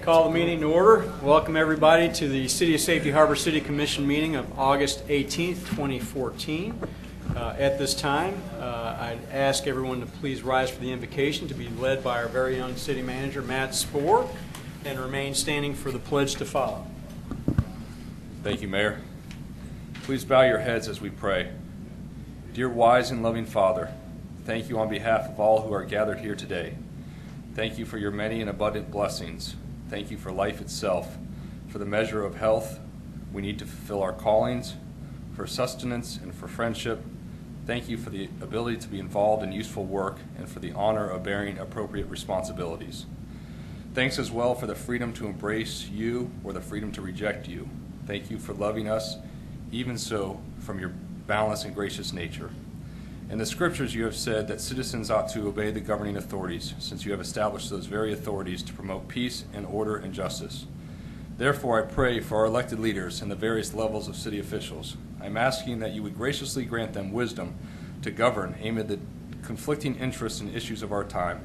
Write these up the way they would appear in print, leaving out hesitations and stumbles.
Call the meeting to order. Welcome everybody to the City of Safety Harbor City Commission meeting of August 18th, 2014. At this time, I'd ask everyone to please rise for the invocation to be led by our very own City Manager, Matt Spohr, and remain standing for the pledge to follow. Thank you, Mayor. Please bow your heads as we pray. Dear wise and loving Father, thank you on behalf of all who are gathered here today. Thank you for your many and abundant blessings. Thank you for life itself, for the measure of health we need to fulfill our callings, for sustenance and for friendship. Thank you for the ability to be involved in useful work and for the honor of bearing appropriate responsibilities. Thanks as well for the freedom to embrace you or the freedom to reject you. Thank you for loving us, even so, from your boundless and gracious nature. In the scriptures you have said that citizens ought to obey the governing authorities, since you have established those very authorities to promote peace and order and justice. Therefore, I pray for our elected leaders and the various levels of city officials. I'm asking that you would graciously grant them wisdom to govern amid the conflicting interests and issues of our time,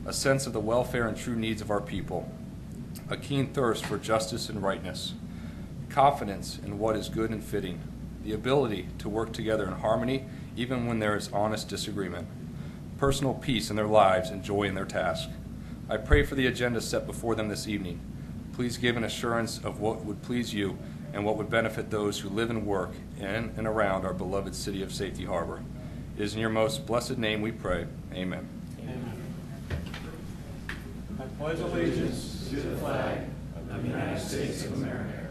a sense of the welfare and true needs of our people, a keen thirst for justice and rightness, confidence in what is good and fitting, the ability to work together in harmony even when there is honest disagreement, personal peace in their lives and joy in their task. I pray for the agenda set before them this evening. Please give an assurance of what would please you and what would benefit those who live and work in and around our beloved city of Safety Harbor. It is in your most blessed name we pray. Amen. Amen. I pledge allegiance to the flag of the United States of America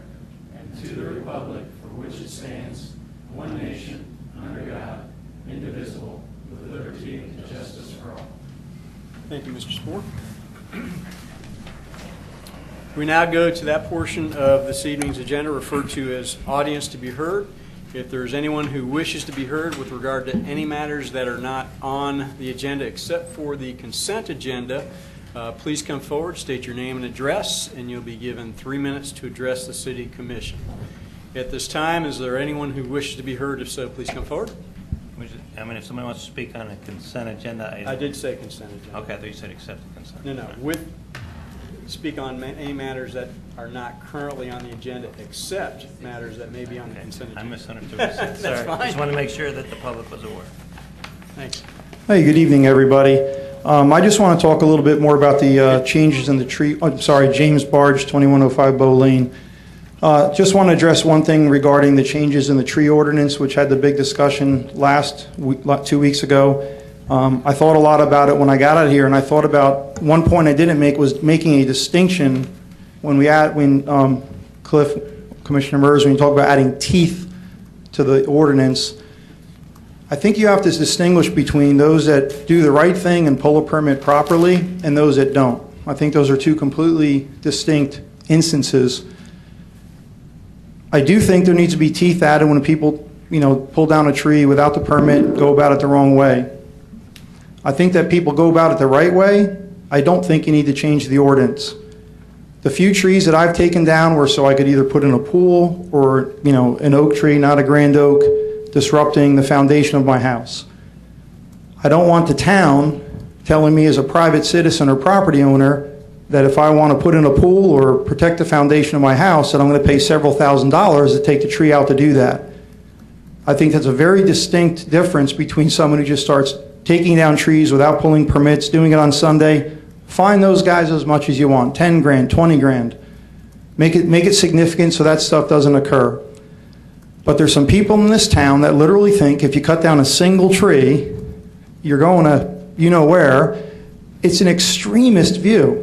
and to the republic for which it stands, one nation, under God, indivisible, with liberty and justice for all. Thank you, Mr. Spohr. We now go to that portion of this evening's agenda referred to as audience to be heard. If there's anyone who wishes to be heard with regard to any matters that are not on the agenda except for the consent agenda, please come forward, state your name and address, and you'll be given 3 minutes to address the City Commission. At this time, is there anyone who wishes to be heard? If so, please come forward. If somebody wants to speak on a consent agenda item. I did say consent agenda. Okay, I thought you said accept the consent. No. Speak on any matters that are not currently on the agenda except matters that may be on the consent agenda. I misunderstood. That's Sorry. fine. Just want to make sure that the public was aware. Thanks. Hey, good evening, everybody. I just want to talk a little bit more about the changes in the tree. I'm sorry, James Barge, 2105 Bow Lane. Just want to address one thing regarding the changes in the tree ordinance, which had the big discussion last week, 2 weeks ago. I thought a lot about it when I got out here, and I thought about one point I didn't make was making a distinction when Cliff, Commissioner Mers, when you talk about adding teeth to the ordinance. I think you have to distinguish between those that do the right thing and pull a permit properly and those that don't. I think those are two completely distinct instances. I do think there needs to be teeth added when people, pull down a tree without the permit, go about it the wrong way. I think that people go about it the right way. I don't think you need to change the ordinance. The few trees that I've taken down were so I could either put in a pool or, an oak tree, not a grand oak, disrupting the foundation of my house. I don't want the town telling me as a private citizen or property owner that if I want to put in a pool or protect the foundation of my house, that I'm going to pay several $1,000s to take the tree out to do that. I think that's a very distinct difference between someone who just starts taking down trees without pulling permits, doing it on Sunday. Fine those guys as much as you want, 10 grand, 20 grand. Make it significant so that stuff doesn't occur. But there's some people in this town that literally think if you cut down a single tree, you're going to where. It's an extremist view.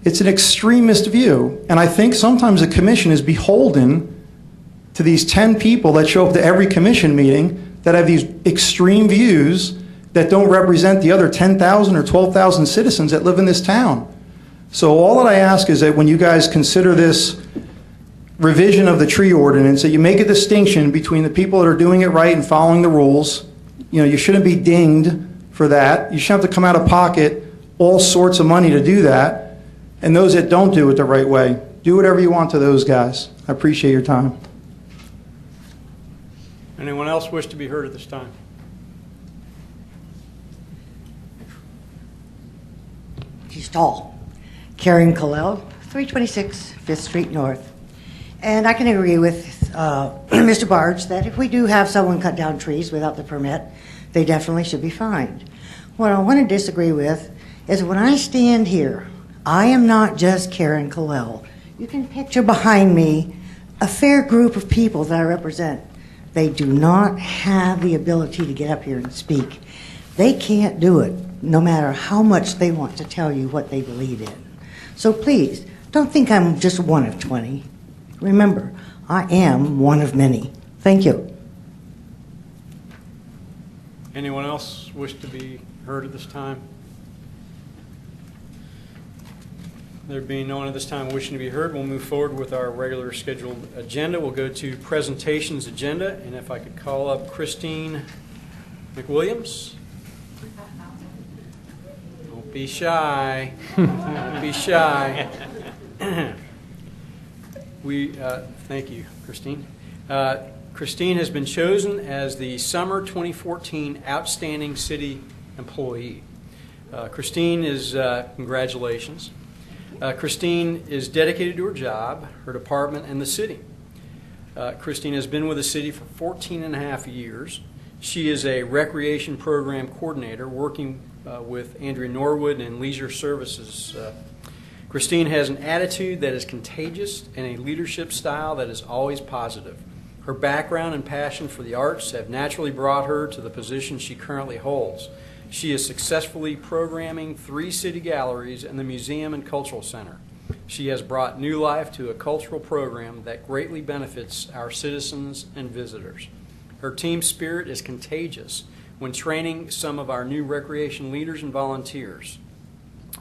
It's an extremist view. And I think sometimes the commission is beholden to these 10 people that show up to every commission meeting that have these extreme views that don't represent the other 10,000 or 12,000 citizens that live in this town. So all that I ask is that when you guys consider this revision of the tree ordinance, that you make a distinction between the people that are doing it right and following the rules. You shouldn't be dinged for that. You shouldn't have to come out of pocket all sorts of money to do that. And those that don't do it the right way, do whatever you want to those guys. I appreciate your time. Anyone else wish to be heard at this time? He's tall. Karen Kalel, 326 5th Street North. And I can agree with Mr. Barge that if we do have someone cut down trees without the permit, they definitely should be fined. What I want to disagree with is when I stand here, I am not just Karen Colell. You can picture behind me a fair group of people that I represent. They do not have the ability to get up here and speak. They can't do it, no matter how much they want to tell you what they believe in. So please, don't think I'm just one of 20. Remember, I am one of many. Thank you. Anyone else wish to be heard at this time? There being no one at this time wishing to be heard, we'll move forward with our regular scheduled agenda. We'll go to presentations agenda, and if I could call up Christine McWilliams. Don't be shy. Don't be shy. Thank you, Christine. Christine has been chosen as the Summer 2014 Outstanding City Employee. Christine is, congratulations. Christine is dedicated to her job, her department, and the city. Christine has been with the city for 14 and a half years. She is a recreation program coordinator working with Andrea Norwood and Leisure Services. Christine has an attitude that is contagious and a leadership style that is always positive. Her background and passion for the arts have naturally brought her to the position she currently holds. She is successfully programming 3 city galleries and the Museum and Cultural Center. She has brought new life to a cultural program that greatly benefits our citizens and visitors. Her team spirit is contagious when training some of our new recreation leaders and volunteers.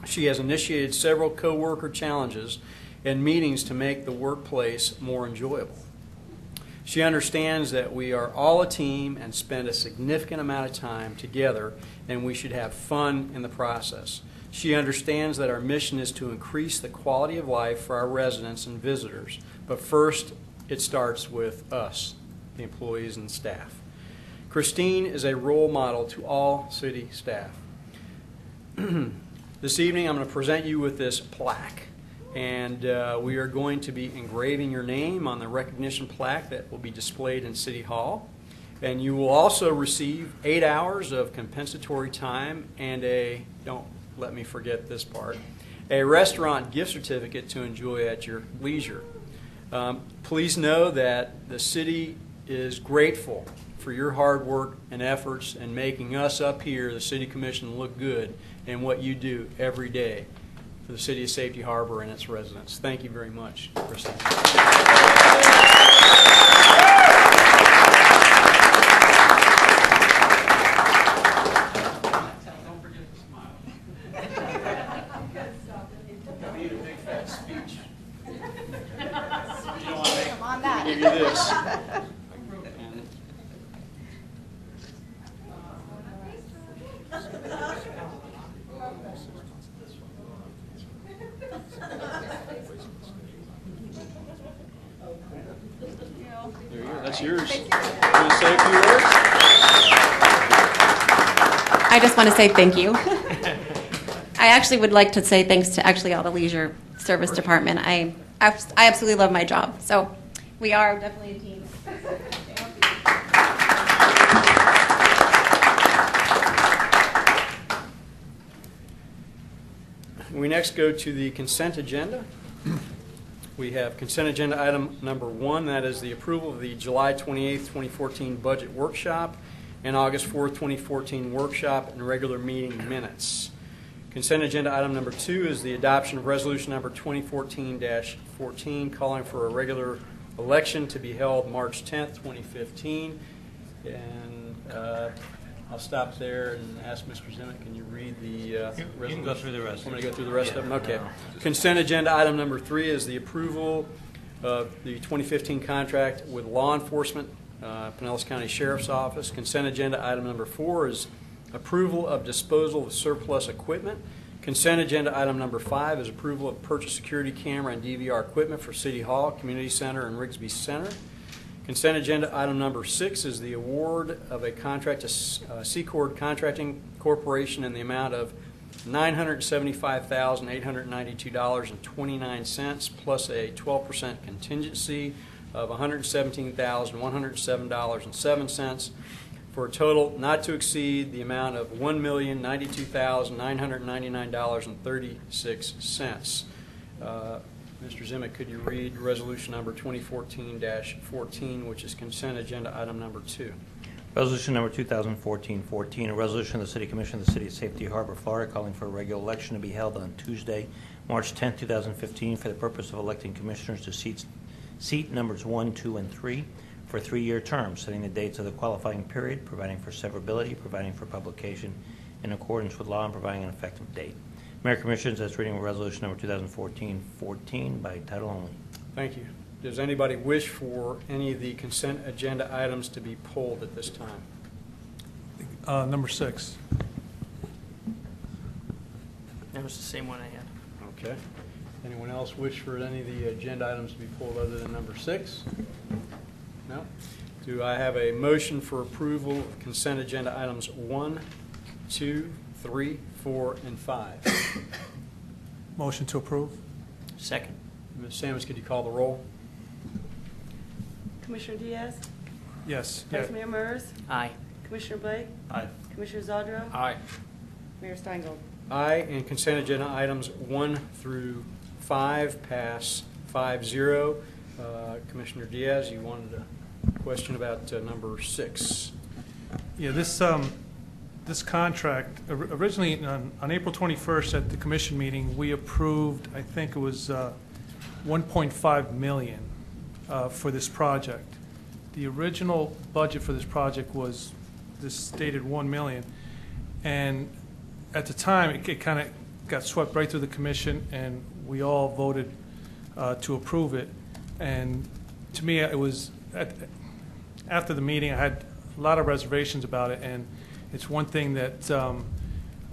She has initiated several co-worker challenges and meetings to make the workplace more enjoyable. She understands that we are all a team and spend a significant amount of time together, and we should have fun in the process. She understands that our mission is to increase the quality of life for our residents and visitors, but first it starts with us, the employees and staff. Christine is a role model to all city staff. This evening I'm going to present you with this plaque. And we are going to be engraving your name on the recognition plaque that will be displayed in City Hall. And you will also receive 8 hours of compensatory time and don't let me forget this part, a restaurant gift certificate to enjoy at your leisure. Please know that the city is grateful for your hard work and efforts in making us up here, the City Commission, look good in what you do every day for the City of Safety Harbor and its residents. Thank you very much, Christine. Don't forget to smile. I need a big fat speech. You know I give you this. There you go. That's yours. You want to say a few words? I just want to say thank you. I actually would like to say thanks to actually all the Leisure Service Department. I absolutely love my job. So we are definitely a team. We next go to the consent agenda. We have consent agenda item number 1, that is the approval of the July 28th, 2014 budget workshop and August 4th, 2014 workshop and regular meeting minutes. Consent agenda item number 2 is the adoption of resolution number 2014-14 calling for a regular election to be held March 10th, 2015. And I'll stop there and ask Mr. Zimmet, can you read the resolution? You can go through the rest. I'm going to go through the rest of them? Okay. Consent agenda item number 3 is the approval of the 2015 contract with law enforcement, Pinellas County Sheriff's Office. Consent agenda item number 4 is approval of disposal of surplus equipment. Consent agenda item number 5 is approval of purchase security camera and DVR equipment for City Hall, Community Center, and Rigsby Center. Consent agenda item number 6 is the award of a contract to Secord Contracting Corporation in the amount of $975,892.29 plus a 12% contingency of $117,107.07 for a total not to exceed the amount of $1,092,999.36. Mr. Zimick, could you read resolution number 2014-14, which is consent agenda item number 2? Resolution number 2014-14, a resolution of the City Commission of the City of Safety Harbor, Florida, calling for a regular election to be held on Tuesday, March 10, 2015, for the purpose of electing commissioners to seat numbers 1, 2, and 3 for 3-year terms, setting the dates of the qualifying period, providing for severability, providing for publication in accordance with law, and providing an effective date. Mayor Commissioners, that's reading of resolution number 2014-14 by title only. Thank you. Does anybody wish for any of the consent agenda items to be pulled at this time? Number 6. That was the same one I had. Okay. Anyone else wish for any of the agenda items to be pulled other than number 6? No? Do I have a motion for approval of consent agenda items 1, 2, 3, 4, and 5? Motion to approve. Second. Ms. Samus, could you call the roll? Commissioner Diaz? Yes. Vice Mayor Mers? Aye. Commissioner Blake? Aye. Commissioner Zadro? Aye. Mayor Steingold? Aye, and consent agenda items 1 through 5 pass 5-0. Commissioner Diaz, you wanted a question about number 6. Yeah, this contract, originally on April 21st at the commission meeting, we approved, I think it was $1.5 million for this project. The original budget for this project was this stated $1 million, and at the time it kind of got swept right through the commission, and we all voted to approve it. And to me, it was after the meeting, I had a lot of reservations about it, and it's one thing that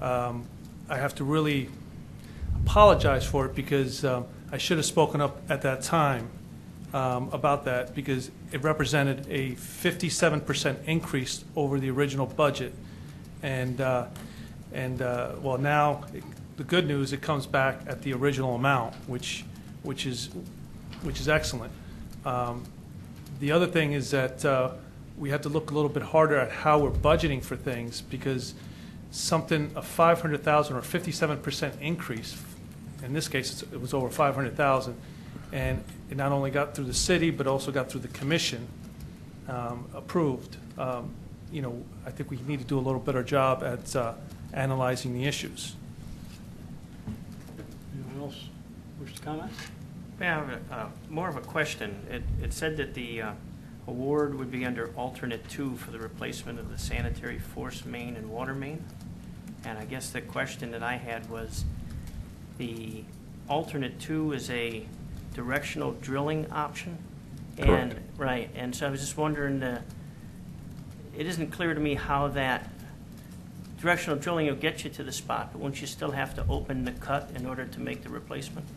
I have to really apologize for it, because I should have spoken up at that time about that, because it represented a 57% increase over the original budget. And well, now the good news, it comes back at the original amount, which is excellent. The other thing is that we have to look a little bit harder at how we're budgeting for things, because a $500,000 or 57% increase, in this case it was over $500,000, and it not only got through the city but also got through the commission approved. I think we need to do a little better job at analyzing the issues. Anyone else wish to comment? I have more of a question. It said that the award would be under alternate 2 for the replacement of the sanitary force main and water main. And I guess the question that I had was, the alternate 2 is a directional drilling option. Correct. And right, and so I was just wondering, it isn't clear to me how that directional drilling will get you to the spot, but won't you still have to open the cut in order to make the replacement?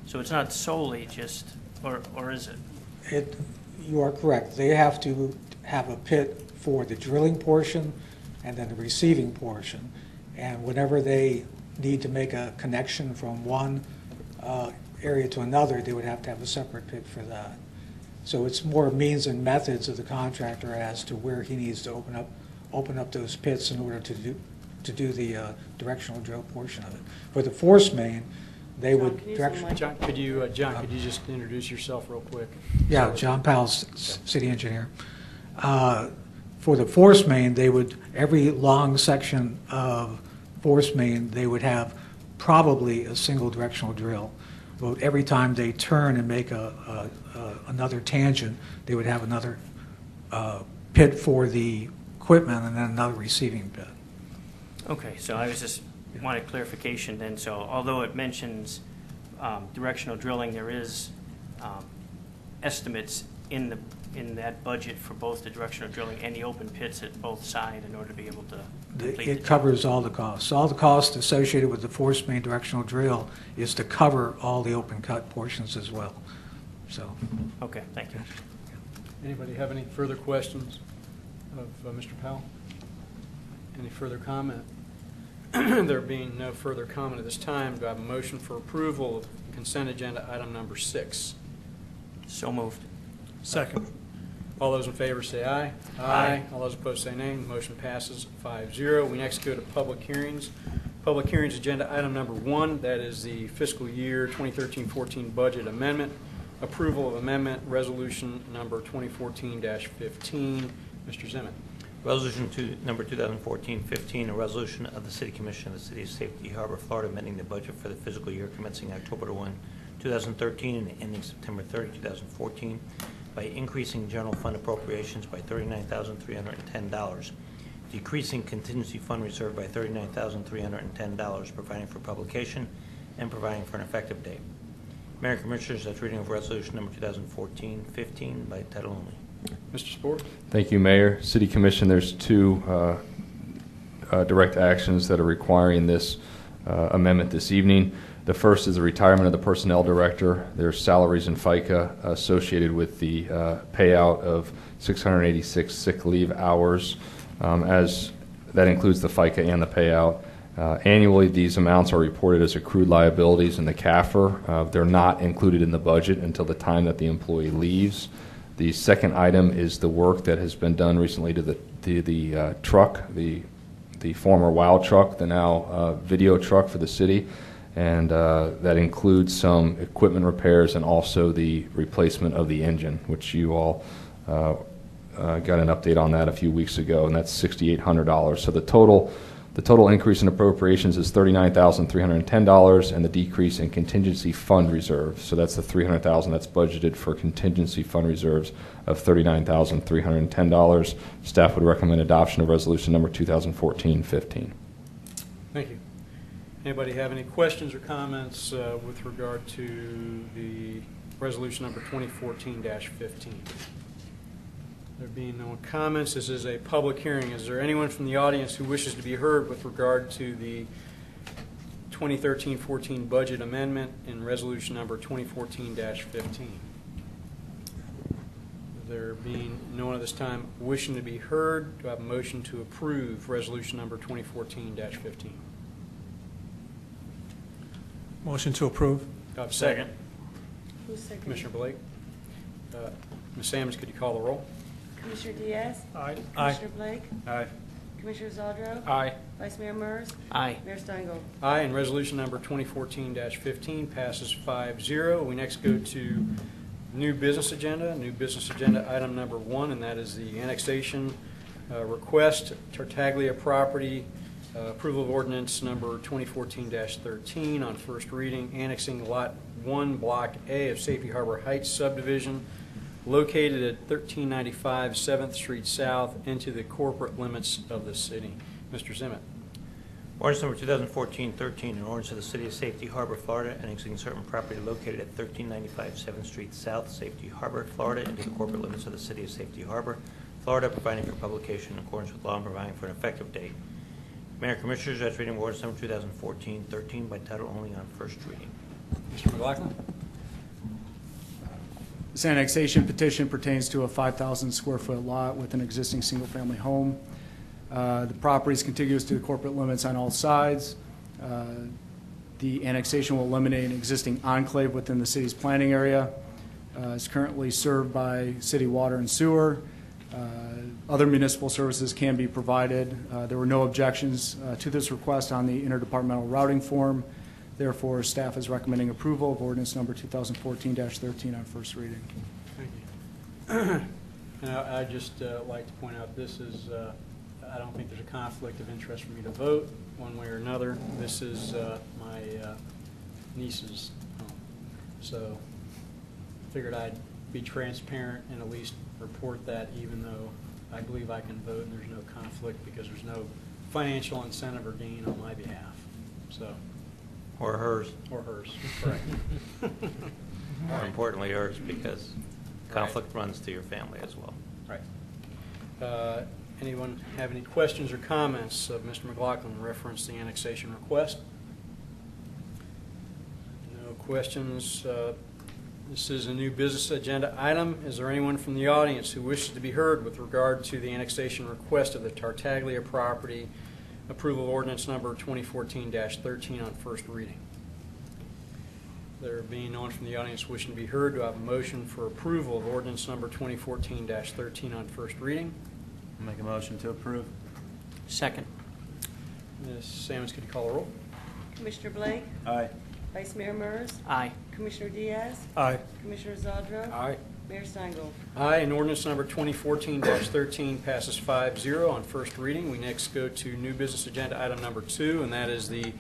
So it's not solely just, or is it? You are correct. They have to have a pit for the drilling portion and then the receiving portion. And whenever they need to make a connection from one area to another, they would have to have a separate pit for that. So it's more means and methods of the contractor as to where he needs to open up those pits in order to do the directional drill portion of it. For the force main, they would John, could you just introduce yourself real quick? Yeah, John Powell, city engineer. For the force main, every long section of force main, they would have probably a single directional drill. But every time they turn and make another tangent, they would have another pit for the equipment and then another receiving pit. Okay, so I was just wanted clarification then. So although it mentions directional drilling, there is estimates in that budget for both the directional drilling and the open pits at both sides in order to be able to complete It covers all the costs. All the costs associated with the force main directional drill is to cover all the open cut portions as well. So. Okay, thank you. Anybody have any further questions of Mr. Powell? Any further comment? There being no further comment at this time, do I have a motion for approval of consent agenda item number 6? So moved. Second. All those in favor say aye. Aye. All those opposed say nay. Motion passes 5-0. We next go to public hearings. Public hearings agenda item number 1, that is the fiscal year 2013-14 budget amendment. Approval of amendment resolution number 2014-15. Mr. Zimmett. Resolution number 2014-15, a resolution of the City Commission of the City of Safety Harbor, Florida, amending the budget for the fiscal year commencing October 1, 2013 and ending September 30, 2014 by increasing general fund appropriations by $39,310, decreasing contingency fund reserve by $39,310, providing for publication and providing for an effective date. Mayor and Commissioners, that's reading of resolution number 2014-15 by title only. Mr. Spore. Thank you, Mayor. City Commission, there's two direct actions that are requiring this amendment this evening. The first is the retirement of the Personnel Director. There's salaries and FICA associated with the payout of 686 sick leave hours, as that includes the FICA and the payout. Annually, these amounts are reported as accrued liabilities in the CAFR. They're not included in the budget until the time that the employee leaves. The second item is the work that has been done recently to the truck, the former WOW truck, the now video truck for the city, and that includes some equipment repairs and also the replacement of the engine, which you all got an update on that a few weeks ago, and that's $6,800. So the total increase in appropriations is $39,310, and the decrease in contingency fund reserve. So that's the $300,000 that's budgeted for contingency fund reserves of $39,310. Staff would recommend adoption of resolution number 2014-15. Thank you. Anybody have any questions or comments with regard to the resolution number 2014-15? There being no comments, this is a public hearing. Is there anyone from the audience who wishes to be heard with regard to the 2013-14 budget amendment in resolution number 2014-15? There being no one at this time wishing to be heard, do I have a motion to approve resolution number 2014-15? Motion to approve. Do I have a second? Who's second? Commissioner Blake. Ms. Sammons, could you call the roll? Commissioner Diaz? Aye. Commissioner Blake? Aye. Commissioner Zadro? Aye. Vice Mayor Mers? Aye. Mayor Steingold? Aye, and resolution number 2014-15 passes 5-0. We next go to new business agenda. New business agenda item number 1, and that is the annexation request, Tartaglia property, approval of ordinance number 2014-13 on first reading, annexing Lot 1, Block A of Safety Harbor Heights subdivision, located at 1395 7th Street South, into the corporate limits of the city. Mr. Zimmett. Ordinance number 2014-13, an ordinance of the City of Safety Harbor, Florida, annexing certain property located at 1395 7th Street South, Safety Harbor, Florida, into the corporate limits of the City of Safety Harbor, Florida, providing for publication in accordance with law and providing for an effective date. Mayor Commissioners, that's reading of ordinance number 2014-13 by title only on first reading. Mr. McLaughlin. This annexation petition pertains to a 5,000 square foot lot with an existing single-family home. The property is contiguous to the corporate limits on all sides. The annexation will eliminate an existing enclave within the city's planning area. It's currently served by city water and sewer. Other municipal services can be provided. There were no objections to this request on the interdepartmental routing form. Therefore, staff is recommending approval of ordinance number 2014-13 on first reading. Thank you. And I'd just like to point out this is, I don't think there's a conflict of interest for me to vote one way or another. This is my niece's home. So I figured I'd be transparent and at least report that, even though I believe I can vote and there's no conflict because there's no financial incentive or gain on my behalf. So. Or hers. Or hers, correct. More importantly, hers, because conflict runs to your family as well. Right. Anyone have any questions or comments of Mr. McLaughlin in reference to the annexation request? No questions. This is a new business agenda item. Is there anyone from the audience who wishes to be heard with regard to the annexation request of the Tartaglia property approval of ordinance number 2014-13 on first reading. There being no one from the audience wishing to be heard, do I have a motion for approval of ordinance number 2014-13 on first reading? I'll make a motion to approve. Second. Ms. Sammons, could you call the roll? Commissioner Blake? Aye. Vice Mayor Mers? Aye. Commissioner Diaz? Aye. Commissioner Zaldro? Aye. Mayor Steingold? Aye, and ordinance number 2014-13 passes 5-0 on first reading. We next go to new business agenda item number 2, and that is the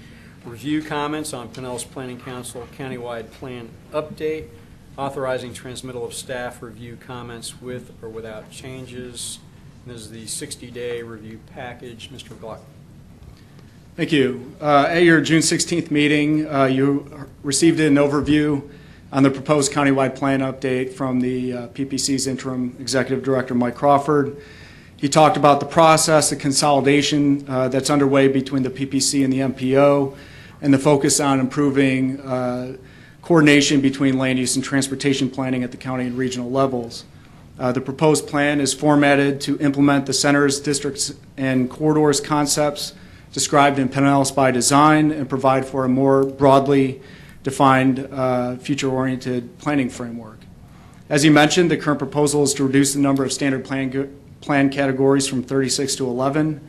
review comments on Pinellas Planning Council countywide plan update, authorizing transmittal of staff review comments with or without changes. This is the 60-day review package. Mr. Glock. Thank you. At your June 16th meeting, you received an overview on the proposed countywide plan update from the PPC's interim executive director, Mike Crawford. He talked about the process, the consolidation that's underway between the PPC and the MPO, and the focus on improving coordination between land use and transportation planning at the county and regional levels. The proposed plan is formatted to implement the centers, districts, and corridors concepts described in Pinellas by Design and provide for a more broadly defined future-oriented planning framework. As you mentioned, the current proposal is to reduce the number of standard plan categories from 36 to 11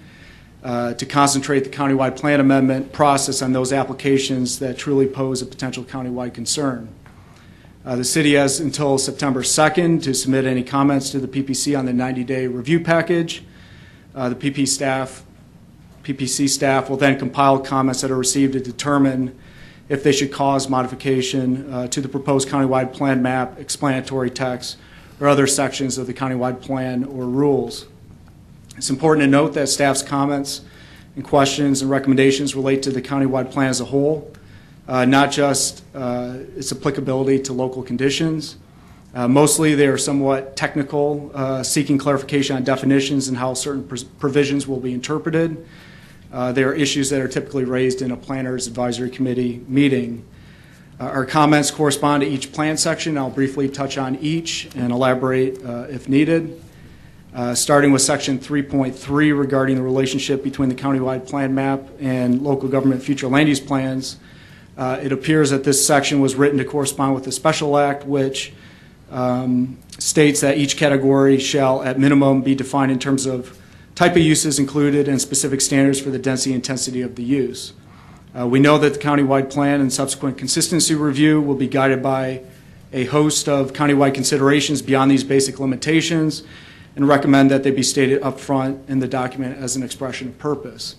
to concentrate the countywide plan amendment process on those applications that truly pose a potential countywide concern. The city has until September 2nd to submit any comments to the PPC on the 90-day review package. The PPC staff will then compile comments that are received to determine if they should cause modification to the proposed countywide plan map, explanatory text, or other sections of the countywide plan or rules. It's important to note that staff's comments and questions and recommendations relate to the countywide plan as a whole, not just its applicability to local conditions. Mostly they are somewhat technical, seeking clarification on definitions and how certain provisions will be interpreted. There are issues that are typically raised in a planner's advisory committee meeting. Our comments correspond to each plan section. I'll briefly touch on each and elaborate if needed. Starting with section 3.3 regarding the relationship between the countywide plan map and local government future land use plans. It appears that this section was written to correspond with the special act, which states that each category shall at minimum be defined in terms of type of uses included and specific standards for the density and intensity of the use. We know that the countywide plan and subsequent consistency review will be guided by a host of countywide considerations beyond these basic limitations and recommend that they be stated up front in the document as an expression of purpose.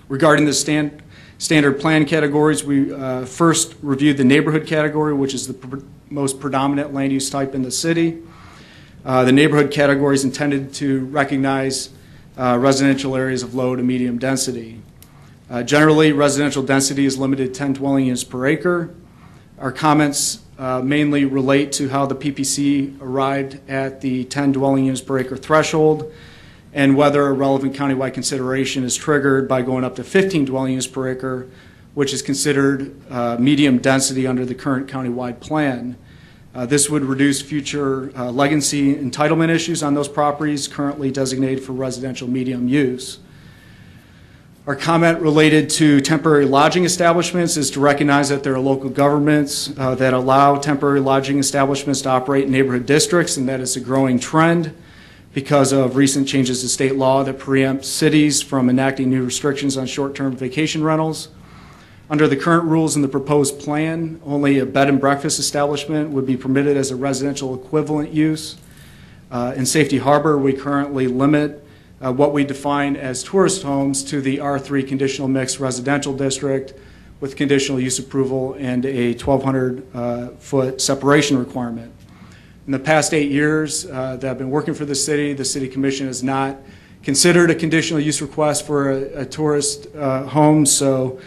Regarding the standard plan categories, we first reviewed the neighborhood category, which is the most predominant land use type in the city. The neighborhood category is intended to recognize residential areas of low to medium density. Generally, residential density is limited to 10 dwelling units per acre. Our comments mainly relate to how the PPC arrived at the 10 dwelling units per acre threshold and whether a relevant countywide consideration is triggered by going up to 15 dwelling units per acre, which is considered medium density under the current countywide plan. This would reduce future legacy entitlement issues on those properties currently designated for residential medium use. Our comment related to temporary lodging establishments is to recognize that there are local governments that allow temporary lodging establishments to operate in neighborhood districts, and that is a growing trend because of recent changes to state law that preempt cities from enacting new restrictions on short-term vacation rentals. Under the current rules in the proposed plan, only a bed and breakfast establishment would be permitted as a residential equivalent use. In Safety Harbor, we currently limit what we define as tourist homes to the R3 conditional mixed residential district with conditional use approval and a 1,200-foot separation requirement. In the past 8 years that I've been working for the City Commission has not considered a conditional use request for a tourist home, so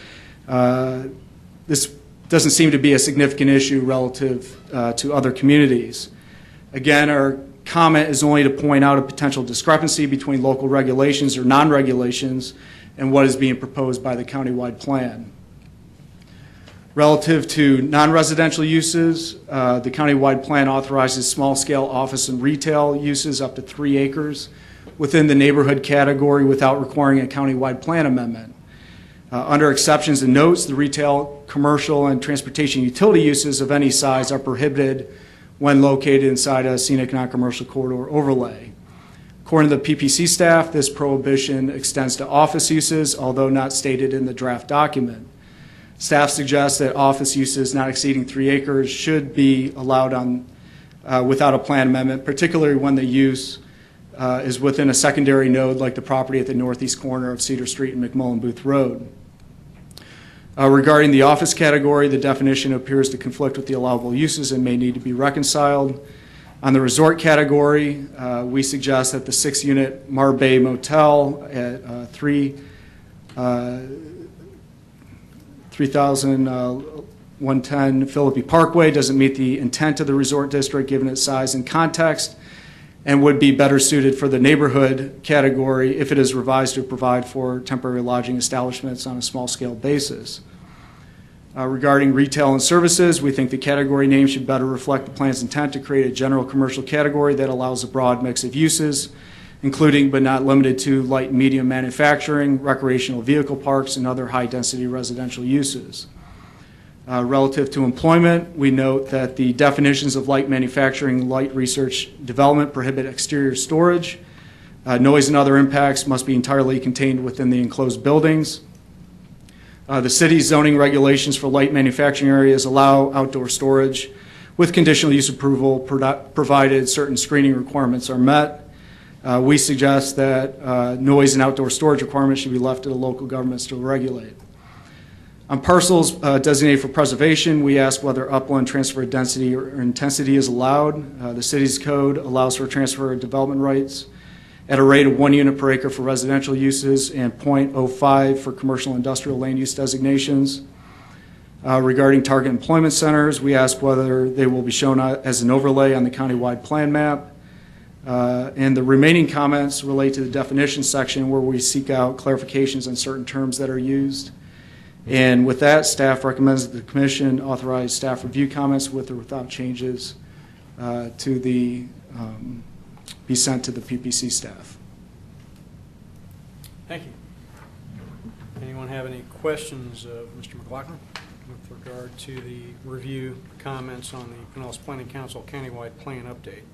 this doesn't seem to be a significant issue relative to other communities. Again, our comment is only to point out a potential discrepancy between local regulations or non-regulations and what is being proposed by the countywide plan. Relative to non-residential uses, the countywide plan authorizes small-scale office and retail uses up to 3 acres within the neighborhood category without requiring a countywide plan amendment. Under exceptions and notes, the retail, commercial, and transportation utility uses of any size are prohibited when located inside a scenic non-commercial corridor overlay. According to the PPC staff, this prohibition extends to office uses, although not stated in the draft document. Staff suggests that office uses not exceeding 3 acres should be allowed on without a plan amendment, particularly when the use is within a secondary node like the property at the northeast corner of Cedar Street and McMullen Booth Road. Regarding the office category, the definition appears to conflict with the allowable uses and may need to be reconciled. On the resort category, we suggest that the 6-unit Marbay Motel at 3110 Philippi Parkway doesn't meet the intent of the resort district given its size and context, and would be better suited for the neighborhood category if it is revised to provide for temporary lodging establishments on a small-scale basis. Regarding retail and services, we think the category name should better reflect the plan's intent to create a general commercial category that allows a broad mix of uses, including but not limited to light and medium manufacturing, recreational vehicle parks, and other high-density residential uses. Relative to employment, we note that the definitions of light manufacturing, light research development prohibit exterior storage. Noise and other impacts must be entirely contained within the enclosed buildings. The city's zoning regulations for light manufacturing areas allow outdoor storage with conditional use approval provided certain screening requirements are met. We suggest that noise and outdoor storage requirements should be left to the local governments to regulate. On parcels designated for preservation, we ask whether upland transfer density or intensity is allowed. The city's code allows for transfer of development rights at a rate of 1 unit per acre for residential uses and 0.05 for commercial and industrial land use designations. Regarding target employment centers, we ask whether they will be shown as an overlay on the countywide plan map. And the remaining comments relate to the definition section where we seek out clarifications on certain terms that are used. And with that, staff recommends that the Commission authorize staff review comments with or without changes to the be sent to the PPC staff. Thank you. Anyone have any questions of Mr. McLaughlin with regard to the review comments on the Pinellas Planning Council countywide plan update?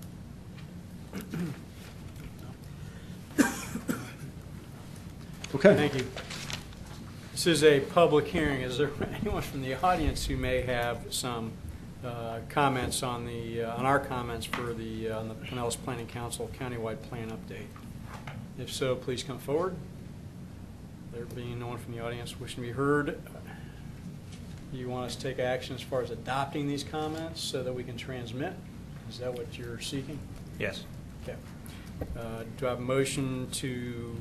Okay. Thank you. This is a public hearing. Is there anyone from the audience who may have some comments on our comments for the on the Pinellas Planning Council countywide plan update? If so, please come forward. There being no one from the audience wishing to be heard, you want us to take action as far as adopting these comments so that we can transmit? Is that what you're seeking? Yes. Okay. Do I have a motion to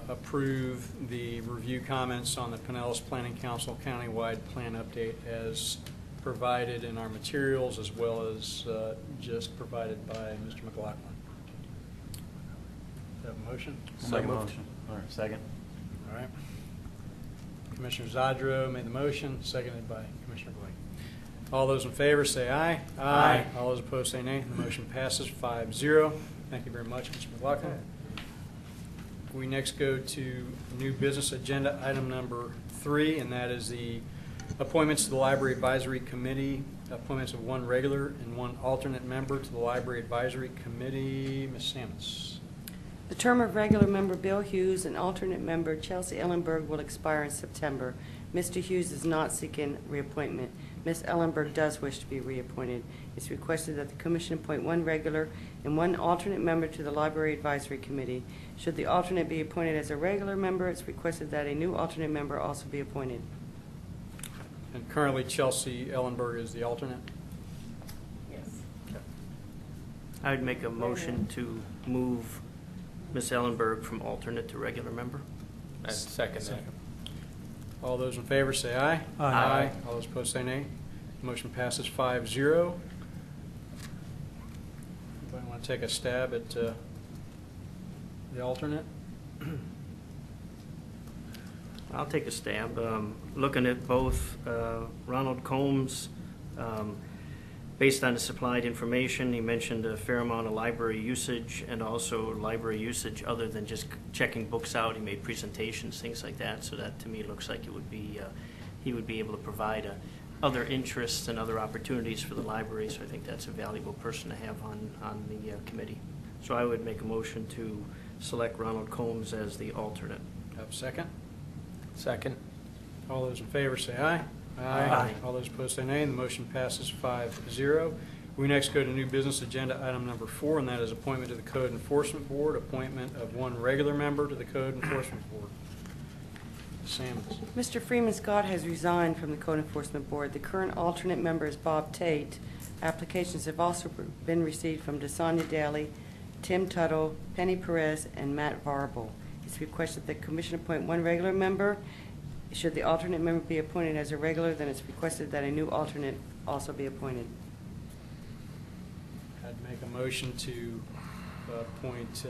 approve the review comments on the Pinellas Planning Council countywide plan update as provided in our materials as well as just provided by Mr. McLaughlin? Do I have a motion? Motion. Or second. All right. Commissioner Zadro made the motion, seconded by Commissioner Blake. All those in favor say aye. Aye. All those opposed say nay. The motion passes 5-0. Thank you very much, Mr. McLaughlin. We next go to new business agenda item number 3, and that is the appointments to the Library Advisory Committee, appointments of 1 regular and 1 alternate member to the Library Advisory Committee. Ms. Samus. The term of regular member Bill Hughes and alternate member Chelsea Ellenberg will expire in September. Mr. Hughes is not seeking reappointment. Ms. Ellenberg does wish to be reappointed. It's requested that the Commission appoint 1 regular and 1 alternate member to the Library Advisory Committee. Should the alternate be appointed as a regular member, it's requested that a new alternate member also be appointed. And currently Chelsea Ellenberg is the alternate. Yes. Okay. I would make a motion to move Ms. Ellenberg from alternate to regular member. I'd second that. All those in favor say aye. Aye. All those opposed say nay. Motion passes 5-0. Anybody want to take a stab at the alternate? I'll take a stab. Looking at both Ronald Combs Based on the supplied information, he mentioned a fair amount of library usage and also library usage other than just checking books out. He made presentations, things like that. So that to me looks like it would be, he would be able to provide other interests and other opportunities for the library. So I think that's a valuable person to have on the committee. So I would make a motion to select Ronald Combs as the alternate. Have a second? Second. All those in favor say aye. Aye. All those opposed say nay, and the motion passes 5-0. We next go to new business agenda item number 4, and that is appointment to the Code Enforcement Board, appointment of one regular member to the Code Enforcement Board. Sammons. Mr. Freeman Scott has resigned from the Code Enforcement Board. The current alternate member is Bob Tate. Applications have also been received from DeSonia Daly, Tim Tuttle, Penny Perez, and Matt Varble. It's requested that the Commission appoint one regular member. Should the alternate member be appointed as a regular, then it's requested that a new alternate also be appointed. I'd make a motion to appoint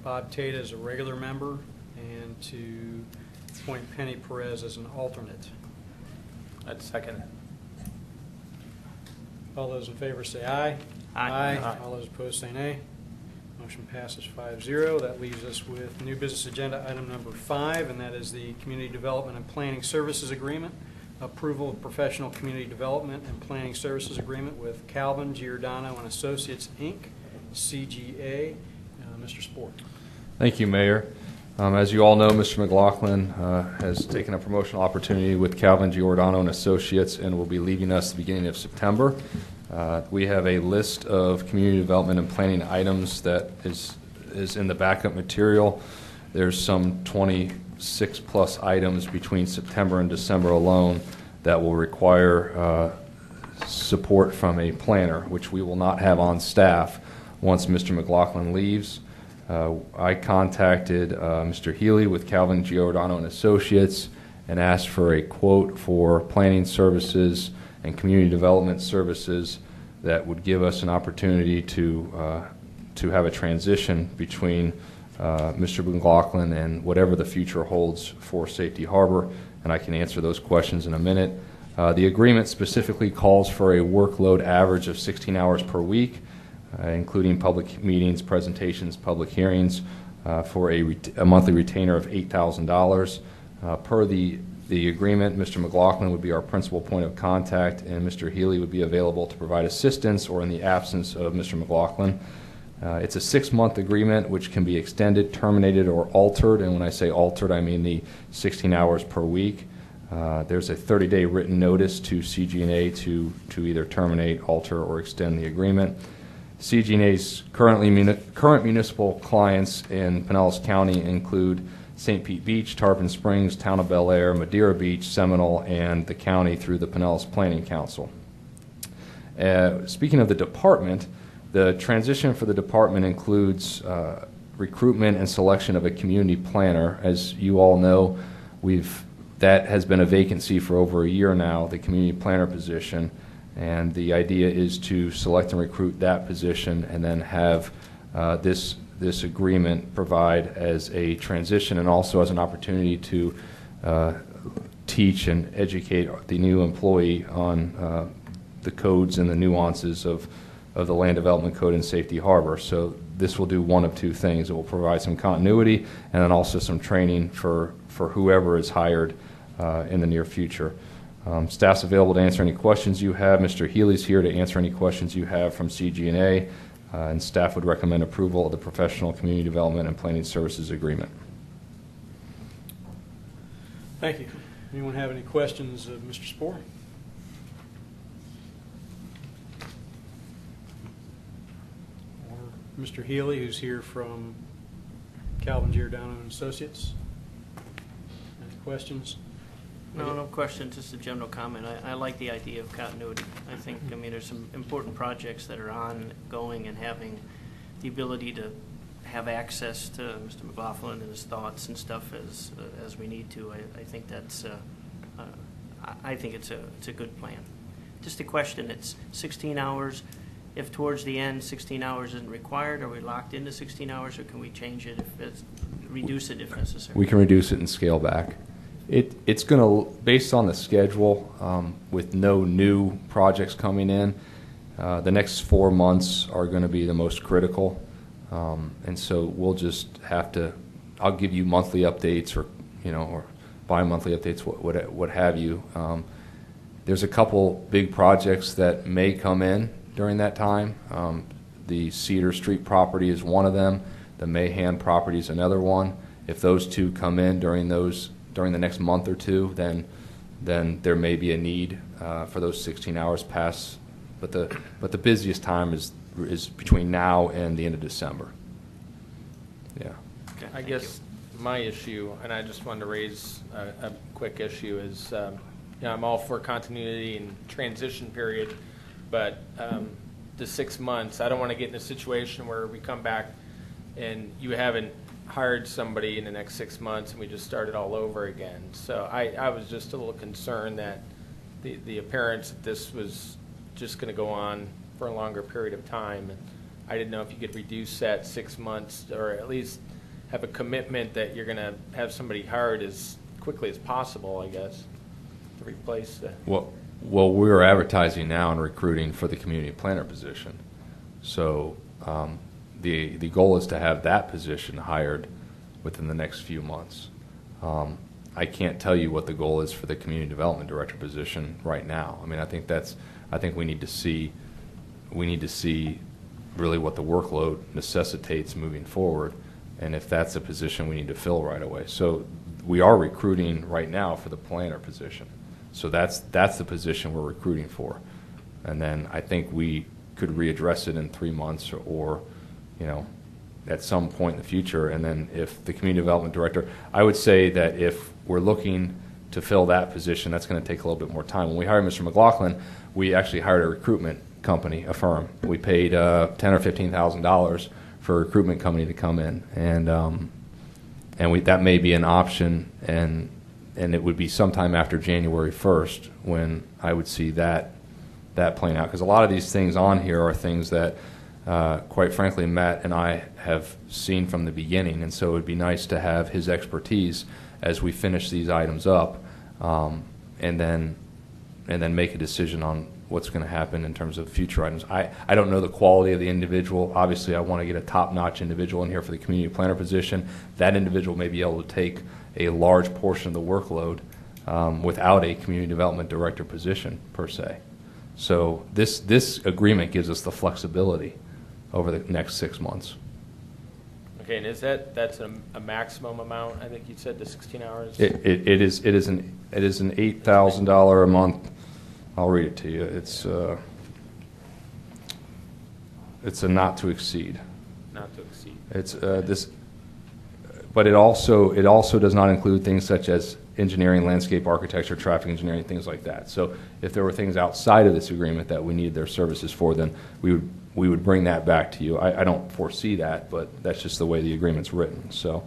Bob Tate as a regular member and to appoint Penny Perez as an alternate. I'd second it. All those in favor say aye. Aye. Aye. All those opposed say nay. Motion passes 5-0. That leaves us with new business agenda item number 5, and that is the Community Development and Planning Services Agreement. Approval of professional community development and planning services agreement with Calvin, Giordano and Associates, Inc., CGA. Mr. Sport. Thank you, Mayor. As you all know, Mr. McLaughlin has taken a promotional opportunity with Calvin, Giordano and Associates and will be leaving us at the beginning of September. We have a list of community development and planning items that is in the backup material. There's some 26 plus items between September and December alone that will require support from a planner, which we will not have on staff once Mr. McLaughlin leaves. I contacted Mr. Healy with Calvin, Giordano and Associates and asked for a quote for planning services and community development services that would give us an opportunity to have a transition between Mr. McLaughlin and whatever the future holds for Safety Harbor, and I can answer those questions in a minute. The agreement specifically calls for a workload average of 16 hours per week, including public meetings, presentations, public hearings, for a monthly retainer of $8,000. Per the agreement, Mr. McLaughlin would be our principal point of contact, and Mr. Healy would be available to provide assistance or in the absence of Mr. McLaughlin. It's a 6-month agreement which can be extended, terminated, or altered, and when I say altered, I mean the 16 hours per week. There's a 30-day written notice to CG&A to either terminate, alter, or extend the agreement. CG&A's current municipal clients in Pinellas County include St. Pete Beach, Tarpon Springs, Town of Bel Air, Madeira Beach, Seminole, and the county through the Pinellas Planning Council. Speaking of the department, the transition for the department includes recruitment and selection of a community planner. As you all know, that has been a vacancy for over a year now, the community planner position, and the idea is to select and recruit that position and then have this agreement provide as a transition and also as an opportunity to teach and educate the new employee on the codes and the nuances of the Land Development Code and Safety Harbor. So this will do one of two things. It will provide some continuity and then also some training for whoever is hired in the near future. Staff's available to answer any questions you have. Mr. Healy's here to answer any questions you have from CG&A. And staff would recommend approval of the Professional Community Development and Planning Services Agreement. Thank you. Anyone have any questions of Mr. Spohr? Or Mr. Healy, who's here from Calvin, Giordano and Associates? Any questions? No question, just a general comment. I like the idea of continuity. I think, there's some important projects that are ongoing, and having the ability to have access to Mr. McLaughlin and his thoughts and stuff as we need to. I think that's, I think it's a good plan. Just a question, it's 16 hours. If towards the end 16 hours isn't required, are we locked into 16 hours, or can we change it reduce it if necessary? We can reduce it and scale back. It's going to, based on the schedule, with no new projects coming in, The next 4 months are going to be the most critical, and so we'll just have to. I'll give you monthly updates, or or bi-monthly updates, what have you. There's a couple big projects that may come in during that time. The Cedar Street property is one of them. The Mahan property is another one. If those two come in during the next month or two, then there may be a need for those 16 hours pass. But the busiest time is between now and the end of December. Yeah. Okay, I guess my issue, and I just wanted to raise a quick issue, is I'm all for continuity and transition period, but the 6 months, I don't want to get in a situation where we come back and you haven't hired somebody in the next 6 months and we just start it all over again. So I was just a little concerned that the appearance that this was just going to go on for a longer period of time. And I didn't know if you could reduce that 6 months, or at least have a commitment that you're going to have somebody hired as quickly as possible, I guess, to replace the... Well, we're advertising now and recruiting for the community planner position. So the goal is to have that position hired within the next few months. I can't tell you what the goal is for the community development director position right now. I mean, I think we need to see really what the workload necessitates moving forward, and if that's a position we need to fill right away. So we are recruiting right now for the planner position. So that's the position we're recruiting for. And then I think we could readdress it in 3 months or at some point in the future. And then if the community development director, I would say that if we're looking to fill that position, that's going to take a little bit more time. When we hired Mr. McLaughlin, we actually hired a recruitment company, a firm. We paid $10,000 or $15,000 for a recruitment company to come in, and that may be an option, and it would be sometime after January 1st when I would see that playing out. Because a lot of these things on here are things that, quite frankly, Matt and I have seen from the beginning, and so it would be nice to have his expertise as we finish these items up, and then make a decision on what's going to happen in terms of future items. I don't know the quality of the individual. Obviously, I want to get a top-notch individual in here for the community planner position. That individual may be able to take a large portion of the workload without a community development director position, per se. So this agreement gives us the flexibility over the next 6 months. Okay, and that's a maximum amount? I think you said the 16 hours. It is an $8,000 a month. I'll read it to you. It's a not to exceed. Not to exceed. It's but it also does not include things such as engineering, landscape architecture, traffic engineering, things like that. So if there were things outside of this agreement that we needed their services for, then we would bring that back to you. I don't foresee that, but that's just the way the agreement's written. So,